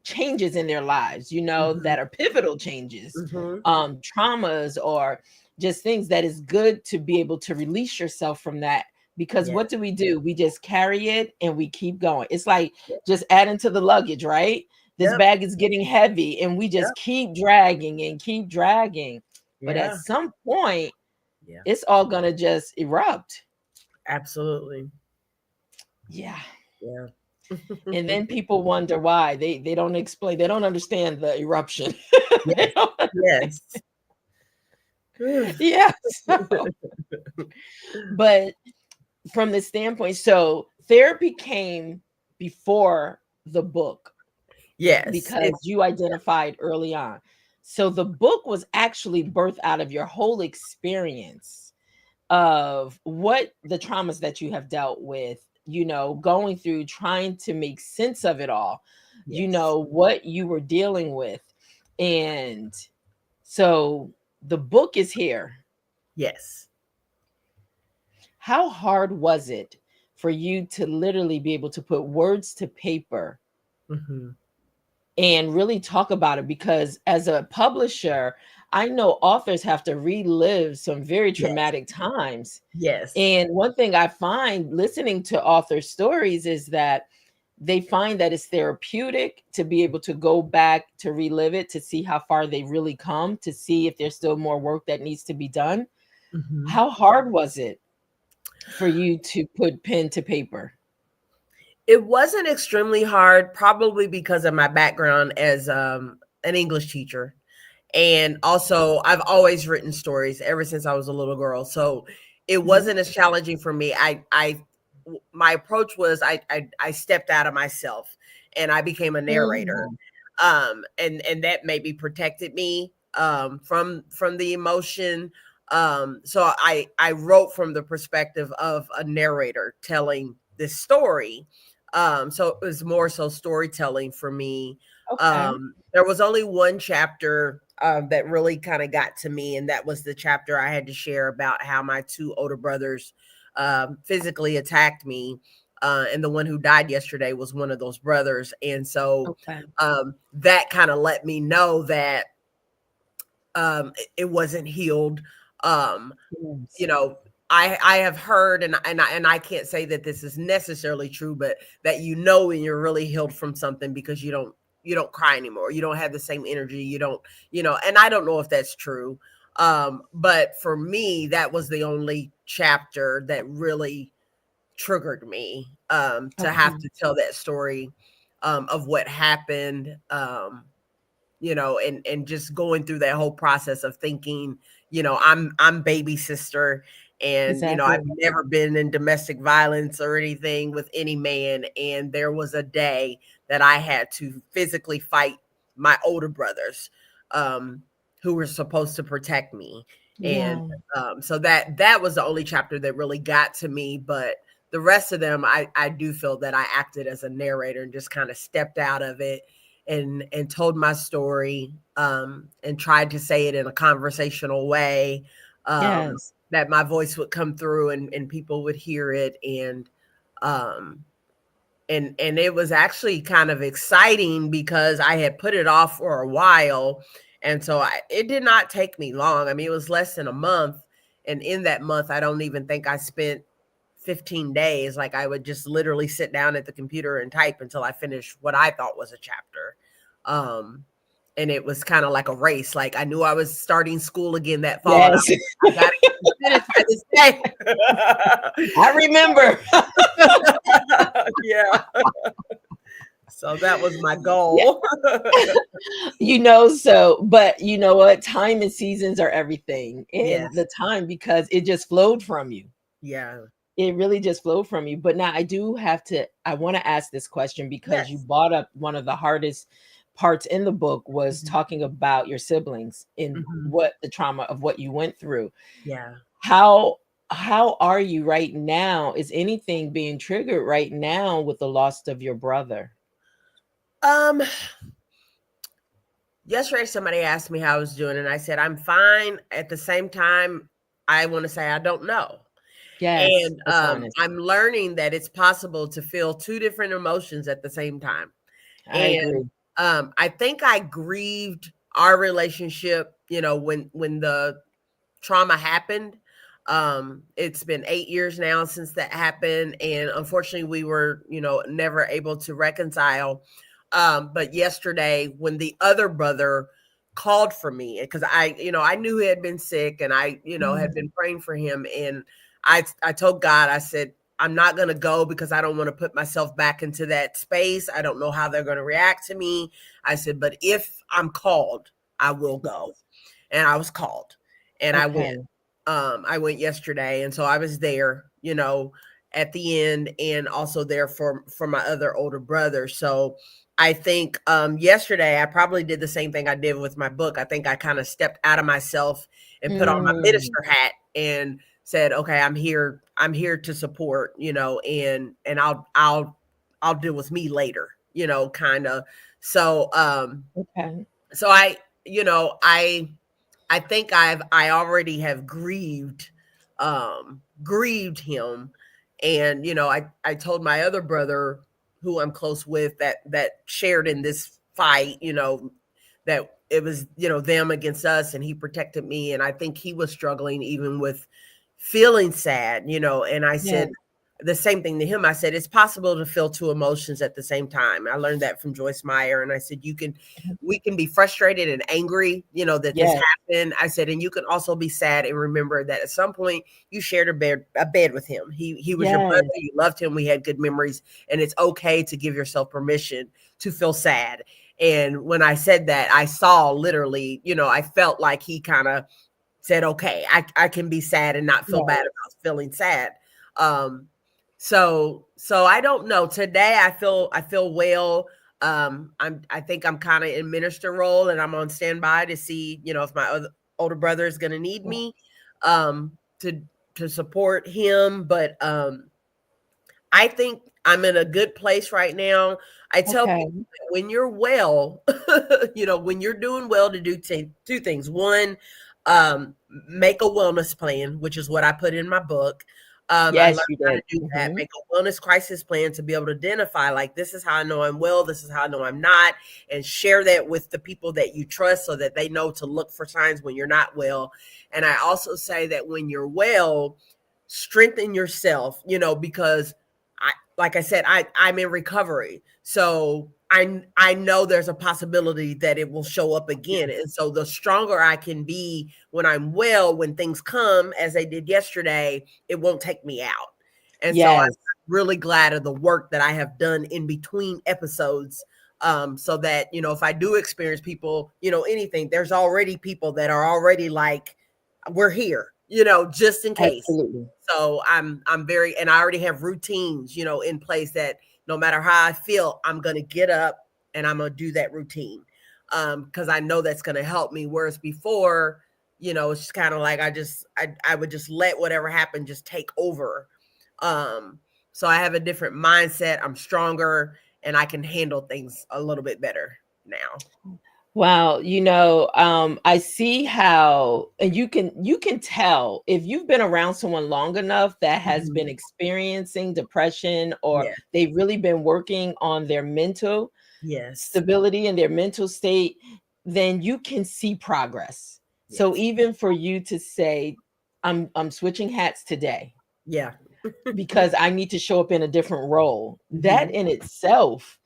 changes in their lives, Mhm. that are pivotal changes, Mhm. traumas, or just things that is good to be able to release yourself from that. Because Yes. what do? We just carry it and we keep going. It's like just adding to the luggage, right? This Yep. bag is getting heavy and we just Yep. keep dragging and keep dragging. But at Yeah. some point, Yeah. it's all going to just erupt. Absolutely. Yeah. Yeah. And then people wonder why. They don't explain. They don't understand the eruption. They Yes. don't. Yes. Yeah. So, but from the standpoint, so therapy came before the book Yes. because you identified early on. So the book was actually birthed out of your whole experience of what the traumas that you have dealt with, going through, trying to make sense of it all, Yes. what you were dealing with. And so the book is here. Yes. How hard was it for you to literally be able to put words to paper Mhm. and really talk about it? Because as a publisher, I know authors have to relive some very Yes. traumatic times. Yes. And one thing I find listening to author stories is that they find that it's therapeutic to be able to go back to relive it, to see how far they really come, to see if there's still more work that needs to be done. Mhm. How hard was it for you to put pen to paper? It wasn't extremely hard, probably because of my background as an English teacher. And also, I've always written stories ever since I was a little girl. So it Mhm. wasn't as challenging for me. My approach was I stepped out of myself and I became a narrator. Mhm. And that maybe protected me from the emotion. So I wrote from the perspective of a narrator telling this story. So it was more so storytelling for me. Okay. There was only one chapter that really kind of got to me, and that was the chapter I had to share about how my two older brothers physically attacked me. And the one who died yesterday was one of those brothers. And so Okay. that kind of let me know that it wasn't healed. Um, Yes. you know, I have heard, and I can't say that this is necessarily true, but that when you're really healed from something, because you don't cry anymore, you don't have the same energy, you don't, and I don't know if that's true. But for me, that was the only chapter that really triggered me to have Okay. to tell that story of what happened. And just going through that whole process of thinking, I'm baby sister, and I've Exactly. never been in domestic violence or anything with any man, and there was a day that I had to physically fight my older brothers, um, who were supposed to protect me. And Wow. so that was the only chapter that really got to me. But the rest of them, I do feel that I acted as a narrator and just kind of stepped out of it and told my story, and tried to say it in a conversational way, Yes. that my voice would come through and people would hear it. Um, and it was actually kind of exciting because I had put it off for a while, and so it did not take me long. I mean, it was less than a month, and in that month, I don't even think I spent 15 days. Like, I would just literally sit down at the computer and type until I finished what I thought was a chapter. Um, and it was kind of like a race. Like, I knew I was starting school again that fall, and Yes. I got to finish by this day. I remember. Yeah. So that was my Yeah. goal. So, but you know what? Time and seasons are everything. And Yes. the time, because it just flowed from you. Yeah. It really just flowed from you. But now I want to ask this question because you Yes. brought up one of the hardest parts in the book was Mhm. talking about your siblings and Mhm. what the trauma of what you went through. Yeah. How how are you right now? Is anything being triggered right now with the loss of your brother? Um, Yesterday somebody asked me how I was doing, and I said I'm fine. At the same time, I want to say I don't know. Yes, And that's honest. I'm learning that it's possible to feel two different emotions at the same time. I And agree. I think I grieved our relationship, when the trauma happened. It's been 8 years now since that happened, and unfortunately, we were, never able to reconcile. But yesterday, when the other brother called for me, because I knew he had been sick, and I, had Mm, been praying for him, and I told God, I said, I'm not going to go because I don't want to put myself back into that space. I don't know how they're going to react to me. I said, but if I'm called, I will go. And I was called, and I went. okay. I went yesterday, and so I was there, at the end, and also there for my other older brother. So I think yesterday I probably did the same thing I did with my book. I think I kind of stepped out of myself and put on my Mm, minister hat and said, "Okay, I'm here. I'm here to support, and I'll deal with me later, kind of." So okay. so I think I already have grieved him. And I told my other brother, who I'm close with, that shared in this fight, that it was, them against us, and he protected me, and I think he was struggling even with feeling sad, and I Yeah. said the same thing to him. I said it's possible to feel two emotions at the same time. I learned that from Joyce Meyer, and I said we can be frustrated and angry, that this Yes. happened. I said, and you can also be sad and remember that at some point you shared a bed with him. He was your brother. Yes. You loved him. We had good memories, and it's okay to give yourself permission to feel sad. And when I said that, I saw literally, I felt like he kind of said, okay, I can be sad and not feel bad Yes. about feeling sad. Um, so I don't know. Today I feel well. I think I'm kind of in minister role, and I'm on standby to see, if my older brother is going to need me, um, to support him. But I think I'm in a good place right now. I tell people Okay. that when you're well, when you're doing well, to do two things. One, make a wellness plan, which is what I put in my book. I learned Yes, you how did. to do that. Mhm. Make a wellness crisis plan to be able to identify, like, this is how I know I'm well, this is how I know I'm not, and share that with the people that you trust so that they know to look for signs when you're not well. And I also say that when you're well, strengthen yourself, because like I said, I'm in recovery. So I know there's a possibility that it will show up again. And so the stronger I can be when I'm well, when things come as they did yesterday, it won't take me out. And so I'm Yes. really glad of the work that I have done in between episodes. So that, if I do experience people, anything, there's already people that are already like, we're here, just in case. Absolutely. So I'm very, and I already have routines, in place that no matter how I feel, I'm gonna get up and I'm gonna do that routine. Because I know that's gonna help me. Whereas before, it's just kind of like I would just let whatever happened just take over. Um, So I have a different mindset. I'm stronger and I can handle things a little bit better now. Wow, I see how, and you can tell if you've been around someone long enough that has been Mhm. experiencing depression, or Yeah. they've really been working on their mental Yes. stability and their mental state, then you can see progress. So Yes. even for you to say, I'm switching hats today Yeah. because I need to show up in a different role, that Mhm. in itself,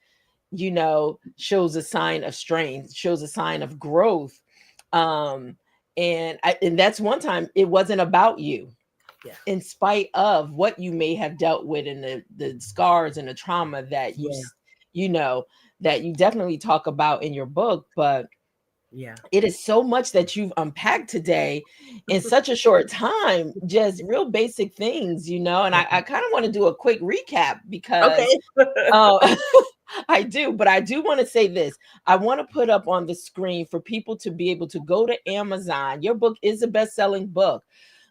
shows a sign of strength, shows a sign of growth. Um, and that's one time it wasn't about you, Yeah. in spite of what you may have dealt with, and the scars and the trauma that Yeah. you know that you definitely talk about in your book. But Yeah. it is so much that you've unpacked today in such a short time, just real basic things, and I kind of want to do a quick recap because Okay. uh, I do, but I do want to say this. I want to put up on the screen for people to be able to go to Amazon. Your book is a best-selling book.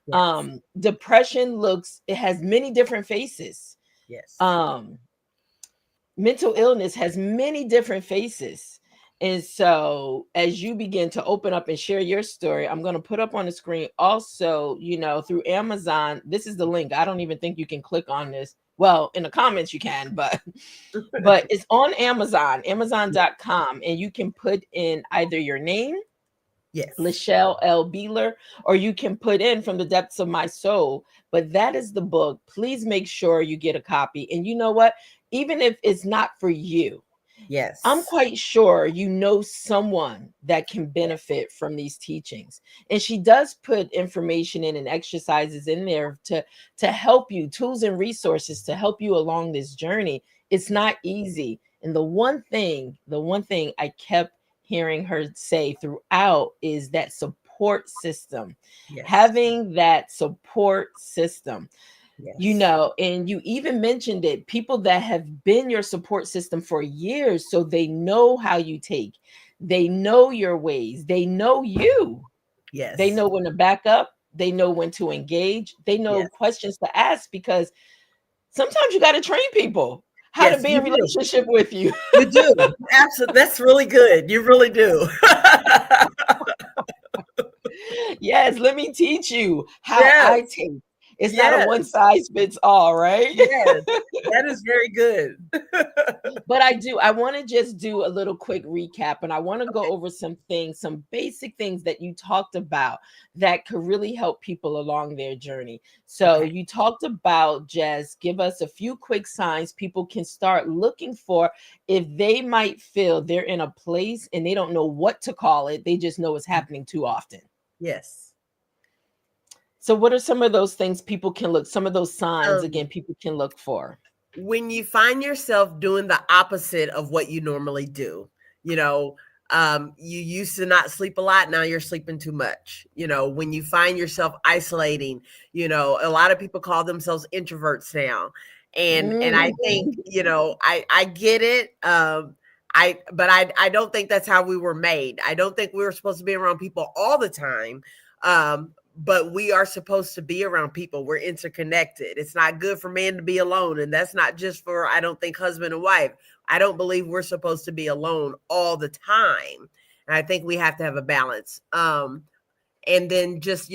Yes. Depression it has many different faces. Yes. Um, Mental illness has many different faces. And so, as you begin to open up and share your story, I'm going to put up on the screen also, through Amazon. This is the link. I don't even think you can click on this. Well, in the comments you can, but it's on Amazon, amazon.com, and you can put in either your name, Yes. Lichelle L. Beeler, or you can put in From the Depths of My Soul. But that is the book. Please make sure you get a copy. And you know what? Even if it's not for you, I'm Yes. quite sure someone that can Yes. benefit from these teachings. And she does put information in and exercises in there to help you, tools and resources to help you along this journey. It's Yeah. not easy. And the one thing I kept hearing her say throughout is that support system. Yes. Having that support system, Yes. and you even mentioned it, people that have been your support system for years, so they know how you take, they know your ways, they know you, they Yes. know when to back up, they know when to engage, they know Yes. questions to ask, because sometimes you got to train people how to Yes, be you in do. relationship with you. You do. Absolutely. That's really good. You really do. Yes, let me teach you how I Yes. take. It's not a one Yes. size fits all, right? Yes. That is very good. But I want to just do a little quick recap, and I want to go over some things, some basic things that you talked about that could really help people along their journey. So Okay. you talked about, just give us a few quick signs people can start looking for if they might feel they're in a place and they don't know what to call it, they just know it's happening too often. Yes. So what are some of those things people can look, some of those signs Um, again people can look for? when you find yourself doing the opposite of what you normally do, you know, you used to not sleep a lot, now you're sleeping too much. When you find yourself isolating, a lot of people call themselves introverts now. And I think, Mhm. I get it. I don't think that's how we were made. I don't think we were supposed to be around people all the time. But we are supposed to be around people. We're interconnected. It's not good for man to be alone. And that's not just for, I don't think, husband and wife. I don't believe we're supposed to be alone all the time. And I think we have to have a balance. And then just,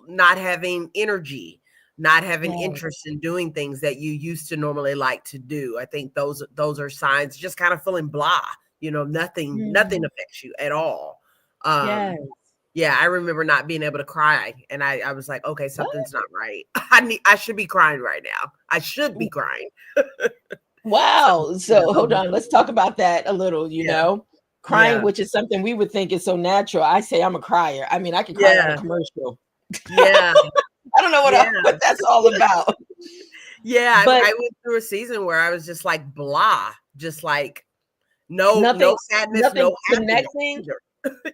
not having energy, not having Yes. interest in doing things that you used to normally like to do. I think those are signs, just kind of feeling blah, nothing Mhm. affects you at all. Yes. Yeah, I remember not being able to cry, and I was like, "Okay, What? something's not right. I should be crying right now. I should be crying." So, Wow. So hold on. Let's talk about that a little, yeah, Crying, yeah, which is something we would think is so natural. I say I'm a crier. I mean, I could cry on a yeah, commercial. yeah, I don't know yeah, what that's all about. yeah. But I went through a season where I was just like blah, just like no nothing sadness, nothing no happiness connecting. either.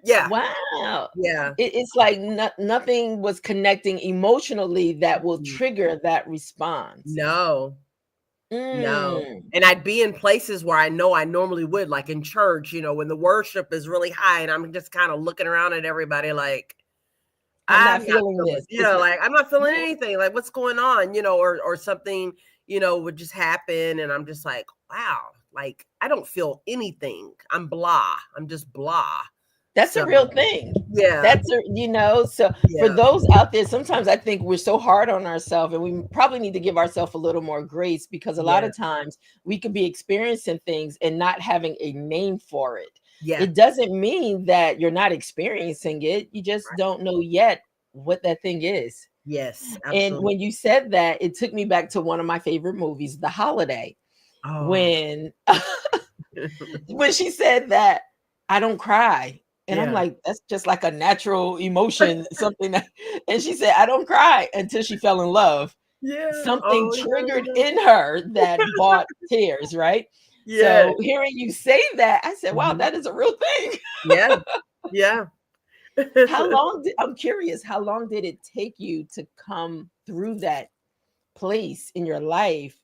Yeah, Wow. yeah. It's like nothing was connecting emotionally that will Mm, trigger that response. no, no. Mm, And I'd be in places where I know I normally would, like in church, when the worship is really high and I'm just kind of looking around at everybody like, I'm I'm not not feeling feeling, this. It's not, like I'm not feeling yeah. anything. Like what's going on, or something, would just happen. And I'm just like, wow, like I don't feel anything. I'm blah. I'm just blah. That's a So real thing. yeah, That's a, so for yeah, those out there, sometimes I think we're so hard on ourselves, and we probably need to give ourselves a little more grace, because a lot yeah, of times we could be experiencing things and not having a name for it. yeah, It doesn't mean that you're not experiencing it. You just right. don't know yet what that thing is. Yes, And absolutely. when you said that, it took me back to one of my favorite movies, The Holiday, Oh, when when she said that, "I don't cry." And I'm yeah, like, "That's just like a natural emotion, something that," and she said, "I don't cry," until she fell in love. yeah. Something Oh, triggered yeah, in her that brought tears, right? yeah. So hearing you say that, I said, "Wow, Mhm. that is a real thing." Yeah, yeah. I'm curious, how long did it take you to come through that place in your life?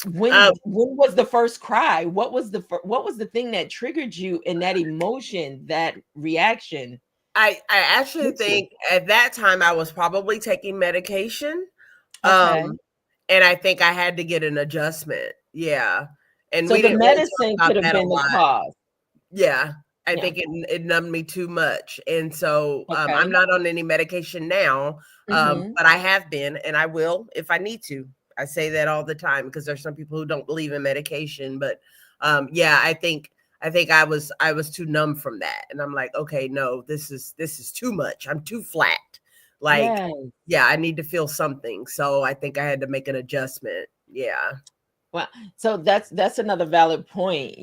um, When was the first cry? What was the thing that triggered you in that emotion, that reaction I actually with you? think at that time I was probably taking medication. Okay. Um, and I think I had to get an adjustment. Yeah. And So we the didn't really talk medicine about could have that a been the lot. cause. Yeah. I Yeah. think it numbed me too much. And so I'm Okay. not on any medication now, Mhm. but I have been and I will if I need to. I say that all the time because there's some people who don't believe in medication. But yeah, I think I was too numb from that. And I'm like, okay, no, this is too much. I'm too flat. Like, Yes. yeah, I need to feel something. So I think I had to make an adjustment. Yeah. Well, so that's another valid point,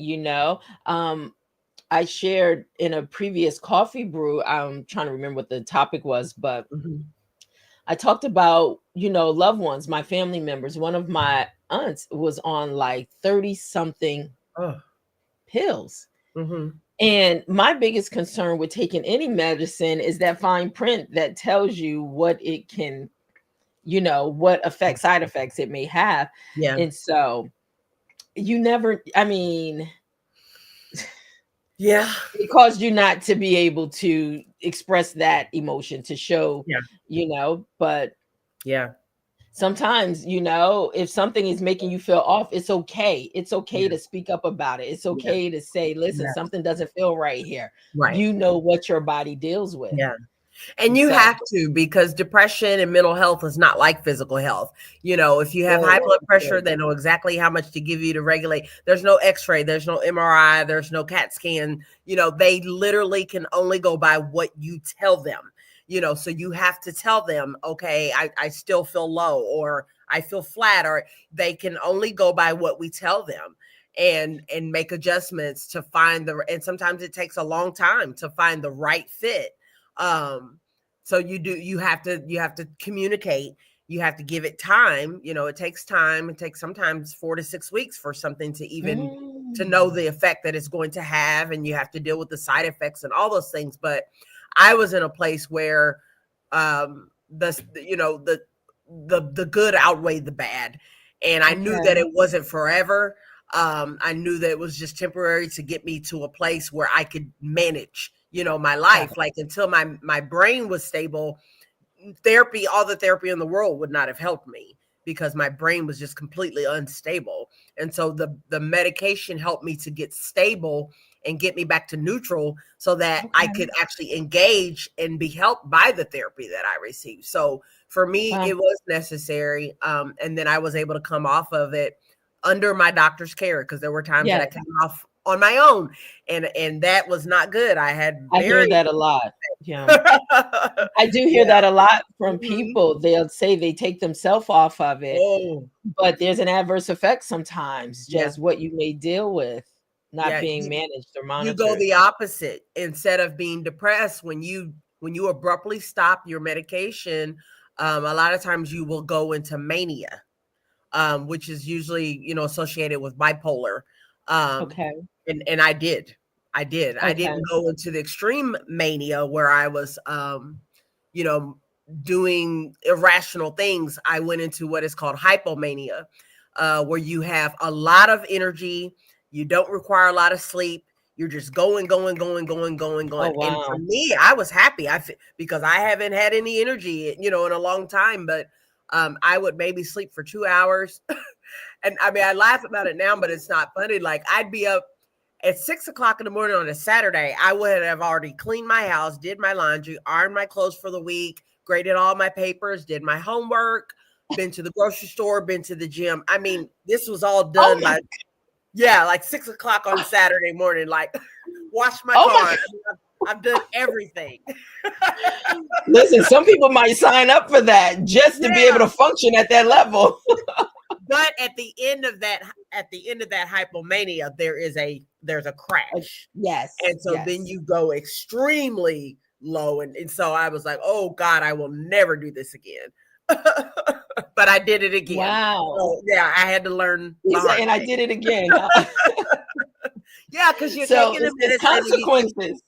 I shared in a previous coffee brew, I'm trying to remember what the topic was, but Mhm. I talked about, loved ones, my family members. One of my aunts was on like 30 something Oh. pills. Mhm. And my biggest concern with taking any medicine is that fine print that tells you what it can, what side effects it may have. Yeah. And so you never, I mean, Yeah. it caused you not to be able to express that emotion to show, Yeah. but Yeah. sometimes, if something is making you feel off, it's okay. It's okay Yeah. to speak up about it. It's Yeah. okay to say, listen, Yeah. something doesn't feel right here. Right. You know what your body deals with. Yeah. And And you so, have to because depression and mental health is not like physical health. If you have high very blood pressure, true. they know exactly how much to give you to regulate. There's no x-ray, there's no MRI, there's no CAT scan. They literally can only go by what you tell them. So you have to tell them, okay, I still feel low or I feel flat, or they can only go by what we tell them and make adjustments to find and sometimes it takes a long time to find the right fit. Um so you have to communicate, you have to give it time. It takes time. It takes sometimes 4 to 6 weeks for something to even to know Mm, the effect that it's going to have, and you have to deal with the side effects and all those things. But I was in a place where the good outweighed the bad, and I knew that okay. it wasn't forever. I knew that it was just temporary to get me to a place where I could manage, my Got life. it. Like until my brain was stable, therapy, all the therapy in the world would not have helped me because my brain was just completely unstable. And so the medication helped me to get stable and get me back to neutral so that I could Okay. actually engage and be helped by the therapy that I received. So for me, Wow. it was necessary. And then I was able to come off of it under my doctor's care because there were times that I Yes. came off on my own, and that was not good. I had I hear very that a lot. Yeah. I do hear yeah. that a lot from Mhm. people. They'll say they take themselves off of it, Oh, but there's an adverse effect sometimes, yeah. just what you may deal with not Yeah, being you managed or you go monitored. the opposite. Instead of being depressed, when you abruptly stop your medication, a lot of times you will go into mania, which is usually, associated with bipolar. Um, Okay. and I did. I did. I Okay. didn't go into the extreme mania where I was, you know, doing irrational things. I went into what is called hypomania, where you have a lot of energy, you don't require a lot of sleep. You're just going, going, going, going, going, Oh, going. And for wow. me, I was happy. Because I haven't had any energy, in a long time. But I would maybe sleep for 2 hours. And I mean, I laugh about it now, but it's not funny. Like, I'd be up at 6 o'clock in the morning on a Saturday. I would have already cleaned my house, did my laundry, ironed my clothes for the week, graded all my papers, did my homework, been to the grocery store, been to the gym. I mean, this was all Oh done my, by, yeah, like 6 o'clock on Saturday morning, like wash my oh car. I my. mean, I've done everything. Listen, some people might sign up for that just to be able Yeah. to function at that level. But at the end of that hypomania, there's a crash. Yes, And so then yes. you go extremely low. And so I was like, oh God, I will never do this again. But I did it again. Wow. So yeah, I had to learn He the said, hard and I way. did it again. Yeah, because you're So taking the it's medicine and you, consequences.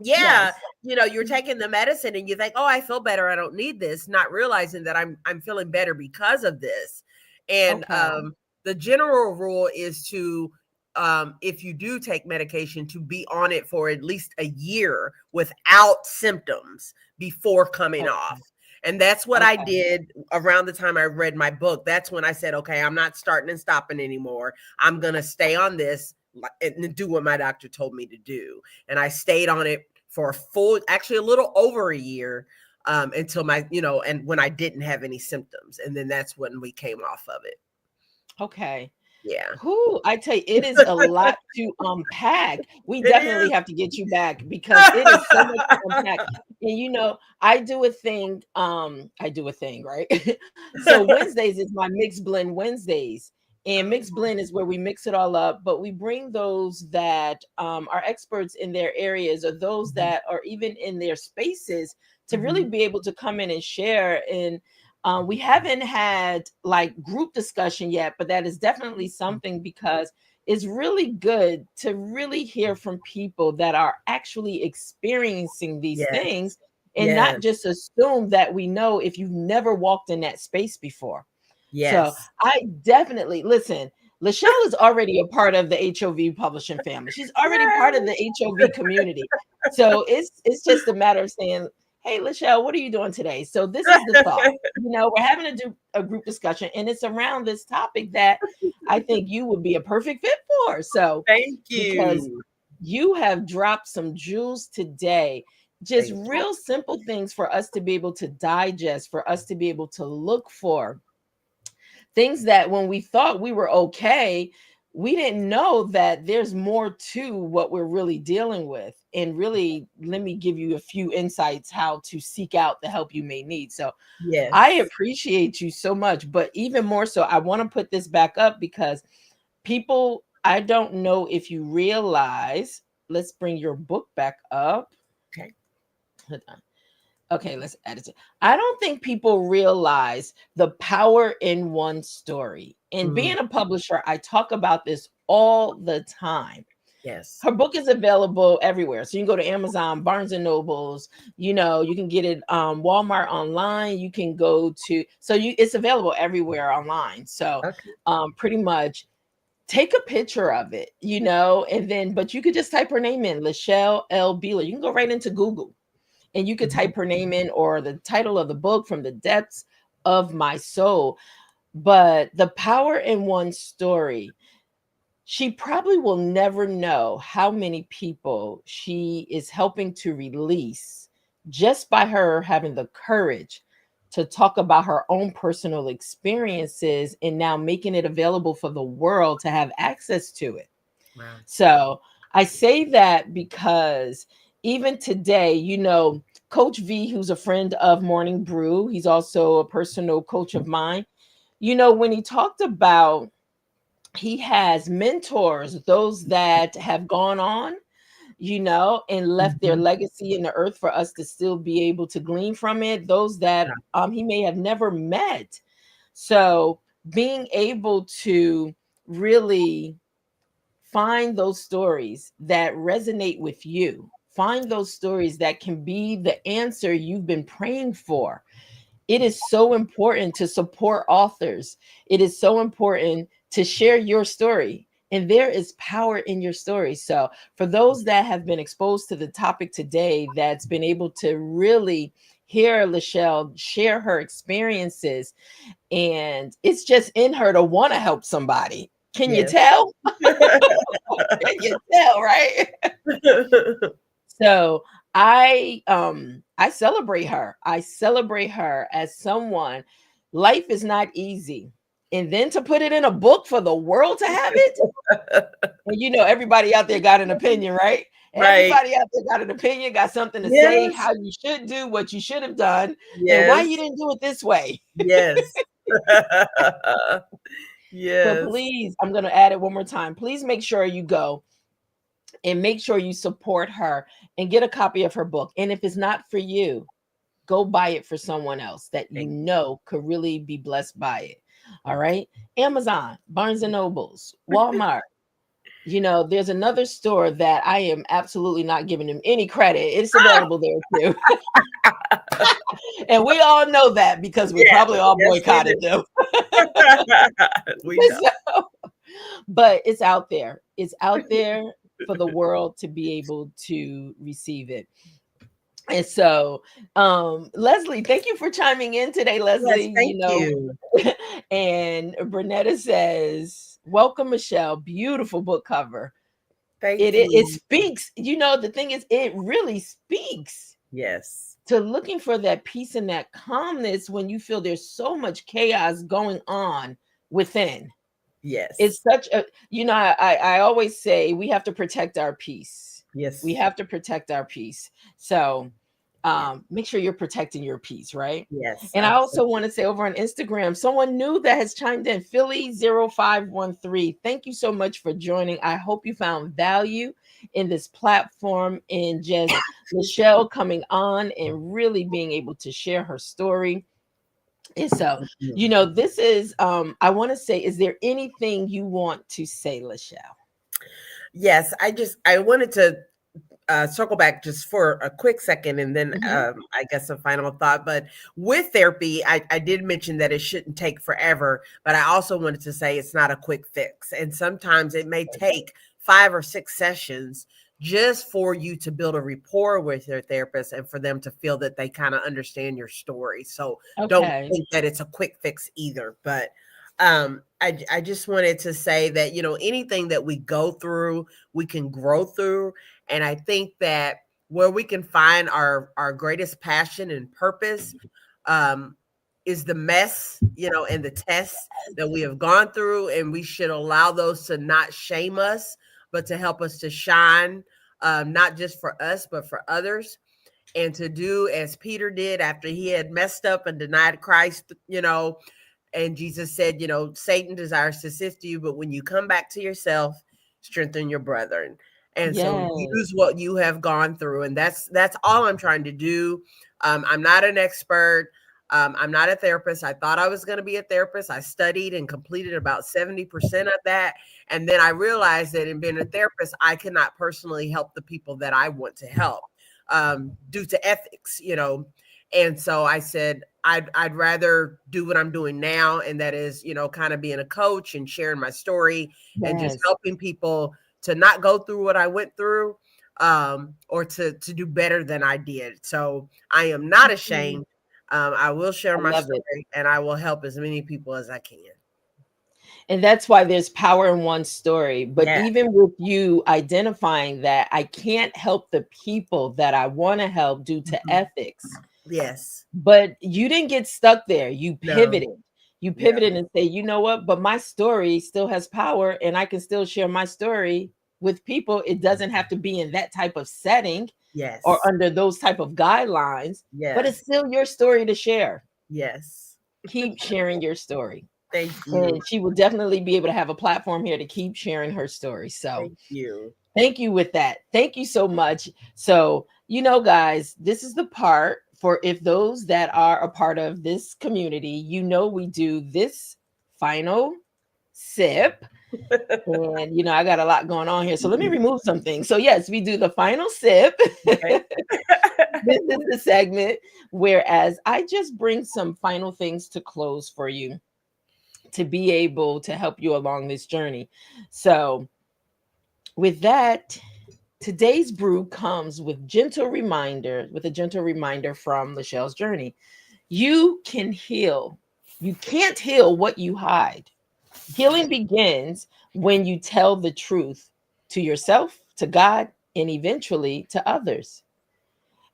yeah, Yes. you're taking the medicine and you think, oh, I feel better. I don't need this, not realizing that I'm feeling better because of this. And Okay. the general rule is to, if you do take medication, to be on it for at least a year without symptoms before coming Okay. off. And that's what I Okay. did around the time I read my book. That's when I said, okay, I'm not starting and stopping anymore. I'm going to stay on this and do what my doctor told me to do. And I stayed on it for a full, actually a little over a year, until my, and when I didn't have any symptoms. And then that's when we came off of it. Okay. Yeah. Who I tell you, it is a lot to unpack. We It definitely is. have to get you back because it is so much to unpack. And I do a thing, right? So Wednesdays is my mixed blend Wednesdays. And mixed blend is where we mix it all up, but we bring those that are experts in their areas or those Mhm, that are even in their spaces to really mhm. be able to come in and share. And we haven't had like group discussion yet, but that is definitely something because it's really good to really hear from people that are actually experiencing these Yes. things and not Yes. just assume that we know if you've never walked in that space before. So Yes. I definitely listen. Lichelle is already a part of the HOV publishing family. She's already part of the HOV community. So it's just a matter of saying, "Hey, Lichelle, what are you doing today?" So this is the thought. We're having to do a group discussion, and it's around this topic that I think you would be a perfect fit for. So Thank because you. you have dropped some jewels today, just Thank you. real simple things for us to be able to digest, for us to be able to look for things that when we thought we were okay, we didn't know that there's more to what we're really dealing with. And really, let me give you a few insights how to seek out the help you may need. So I Yes. appreciate you so much, but even more so, I want to put this back up because people, I don't know if you realize, let's bring your book back up. Okay. Hold on. Okay, let's edit it. I don't think people realize the power in one story. And Mm, being a publisher, I talk about this all the time. yes. Her book is available everywhere. So you can go to Amazon, Barnes and Nobles, you can get it Walmart online, you can go to it's available everywhere online. So Okay. pretty much take a picture of it, and then but you could just type her name in, Lichelle L. Beeler. You can go right into Google and you could Mhm. type her name in or the title of the book, From the Depths of My Soul. But the power in one story, she probably will never know how many people she is helping to release just by her having the courage to talk about her own personal experiences and now making it available for the world to have access to it. Wow. So I say that because even today, Coach V, who's a friend of Morning Brew, he's also a personal coach of mine. When he talked about he has mentors, those that have gone on, and left their Mhm. legacy in the earth for us to still be able to glean from it, those that Yeah. he may have never met. So being able to really find those stories that resonate with you. Find those stories that can be the answer you've been praying for. It is so important to support authors. It is so important to share your story. And there is power in your story. So, for those that have been exposed to the topic today, that's been able to really hear Lichelle share her experiences, and it's just in her to want to help somebody. Can you Yes. tell? Can you tell, right? So I celebrate her. I celebrate her as someone. Life is not easy. And then to put it in a book for the world to have it, and everybody out there got an opinion, right? Right. Everybody out there got an opinion, got something to say, Yes. how you should do, what you should have done, and why you Yes. didn't do it this way. Yes. So Yes. please, I'm going to add it one more time. Please make sure you go and make sure you support her and get a copy of her book. And if it's not for you, go buy it for someone else that you Thank know could really be blessed by it. All right. Amazon, Barnes and Nobles, Walmart. There's another store that I am absolutely not giving them any credit. It's available there too. And we all know that because we Yeah. probably all Yes, we do. boycotted them. We know. So, but it's out there. It's out there for the world to be able to receive it. And so, Leslie, thank you for chiming in today, Yes, Leslie. thank you. And Bernetta says, "Welcome, Michelle. Beautiful book cover. Thank It you. speaks. The thing is, it really speaks Yes. to looking for that peace and that calmness when you feel there's so much chaos going on within. It's Yes. such a, I always say we have to protect our peace. We Yes. have to protect our peace. So Yeah. make sure you're protecting your peace, right? Yes. And I also Absolutely. want to say over on Instagram, someone new that has chimed in, Philly0513. Thank you so much for joining. I hope you found value in this platform and just Michelle coming on and really being able to share her story. And so, Thank you. this is I want to say, is there anything you want to say, Lichelle? Yes, I wanted to circle back just for a quick second and then Hmm. I guess a final thought. But with therapy, I did mention that it shouldn't take forever, but I also wanted to say it's not a quick fix. And sometimes it may take 5 or 6 sessions just for you to build a rapport with your therapist and for them to feel that they kind of understand your story. So don't Okay. think that it's a quick fix either. But I just wanted to say that, anything that we go through, we can grow through. And I think that where we can find our greatest passion and purpose um, is the mess, and the tests that we have gone through. And we should allow those to not shame us, but to help us to shine, not just for us, but for others. And to do as Peter did after he had messed up and denied Christ, and Jesus said, Satan desires to sift you, but when you come back to yourself, strengthen your brethren. And so Yes. use what you have gone through. And that's all I'm trying to do. I'm not an expert. I'm not a therapist. I thought I was going to be a therapist. I studied and completed about 70% of that. And then I realized that in being a therapist, I cannot personally help the people that I want to help due to ethics, And so I said, I'd rather do what I'm doing now. And that is, kind of being a coach and sharing my story and just Yes. helping people to not go through what I went through or to do better than I did. So I am not Mhm. ashamed. I will share I my love it. story and I will help as many people as I can. And that's why there's power in one story. But Yeah. even with you identifying that I can't help the people that I want to help due to Mhm. ethics, Yes. but you didn't get stuck there. You No. pivoted. You Yeah. pivoted and say, you know what? But my story still has power and I can still share my story with people. It doesn't have to be in that type of setting or Yes. under those type of guidelines, but it's Yes. still your story to share. Yes. Keep sharing your story. Thank you. And she will definitely be able to have a platform here to keep sharing her story. So Thank you. thank you with that. Thank you so much. So, guys, this is the part for if those that are a part of this community, we do this final sip. And, I got a lot going on here. So let me remove some things. So, yes, we do the final sip. Okay. This is the segment, whereas I just bring some final things to close for you to be able to help you along this journey. So, with that, Today's brew comes with a gentle reminder from Lachelle's journey. You can heal. You can't heal what you hide. Healing begins when you tell the truth to yourself, to God, and eventually to others.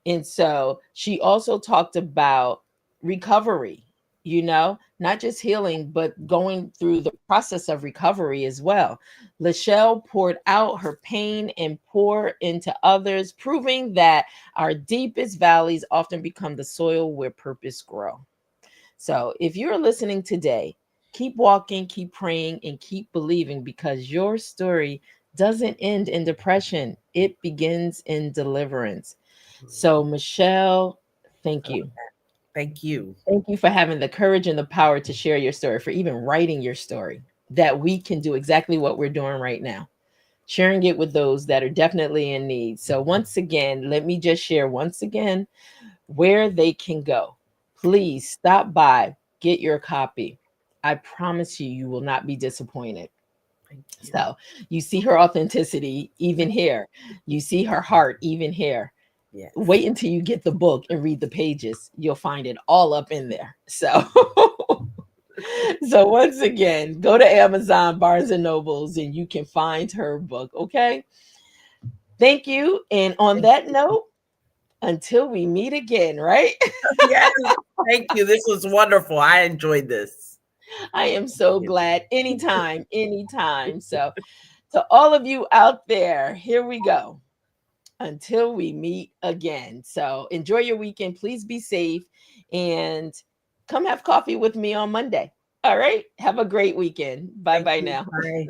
And so she also talked about recovery, not just healing, but going through the process of recovery as well. Lachelle poured out her pain and poured into others, proving that our deepest valleys often become the soil where purpose grow. So if you're listening today, keep walking, keep praying, and keep believing because your story doesn't end in depression, it begins in deliverance. So, Michelle, thank I love you. that. Thank you. Thank you for having the courage and the power to share your story, for even writing your story, that we can do exactly what we're doing right now, sharing it with those that are definitely in need. So, once again, let me just share once again where they can go. Please stop by, get your copy. I promise you, you will not be disappointed. Thank you. So you see her authenticity even here. You see her heart even here. Yes. Wait until you get the book and read the pages. You'll find it all up in there. So so once again, go to Amazon, Barnes and Nobles, and you can find her book. Okay. Thank you. And on Thank that you. note, until we meet again, right? Yes. Thank you. This was wonderful. I enjoyed this. I am Thank so you. glad. Anytime, anytime. So, to all of you out there, here we go. Until we meet again. So, enjoy your weekend. Please be safe and come have coffee with me on Monday. All right. Have a great weekend. Bye Thank bye you. now. Bye.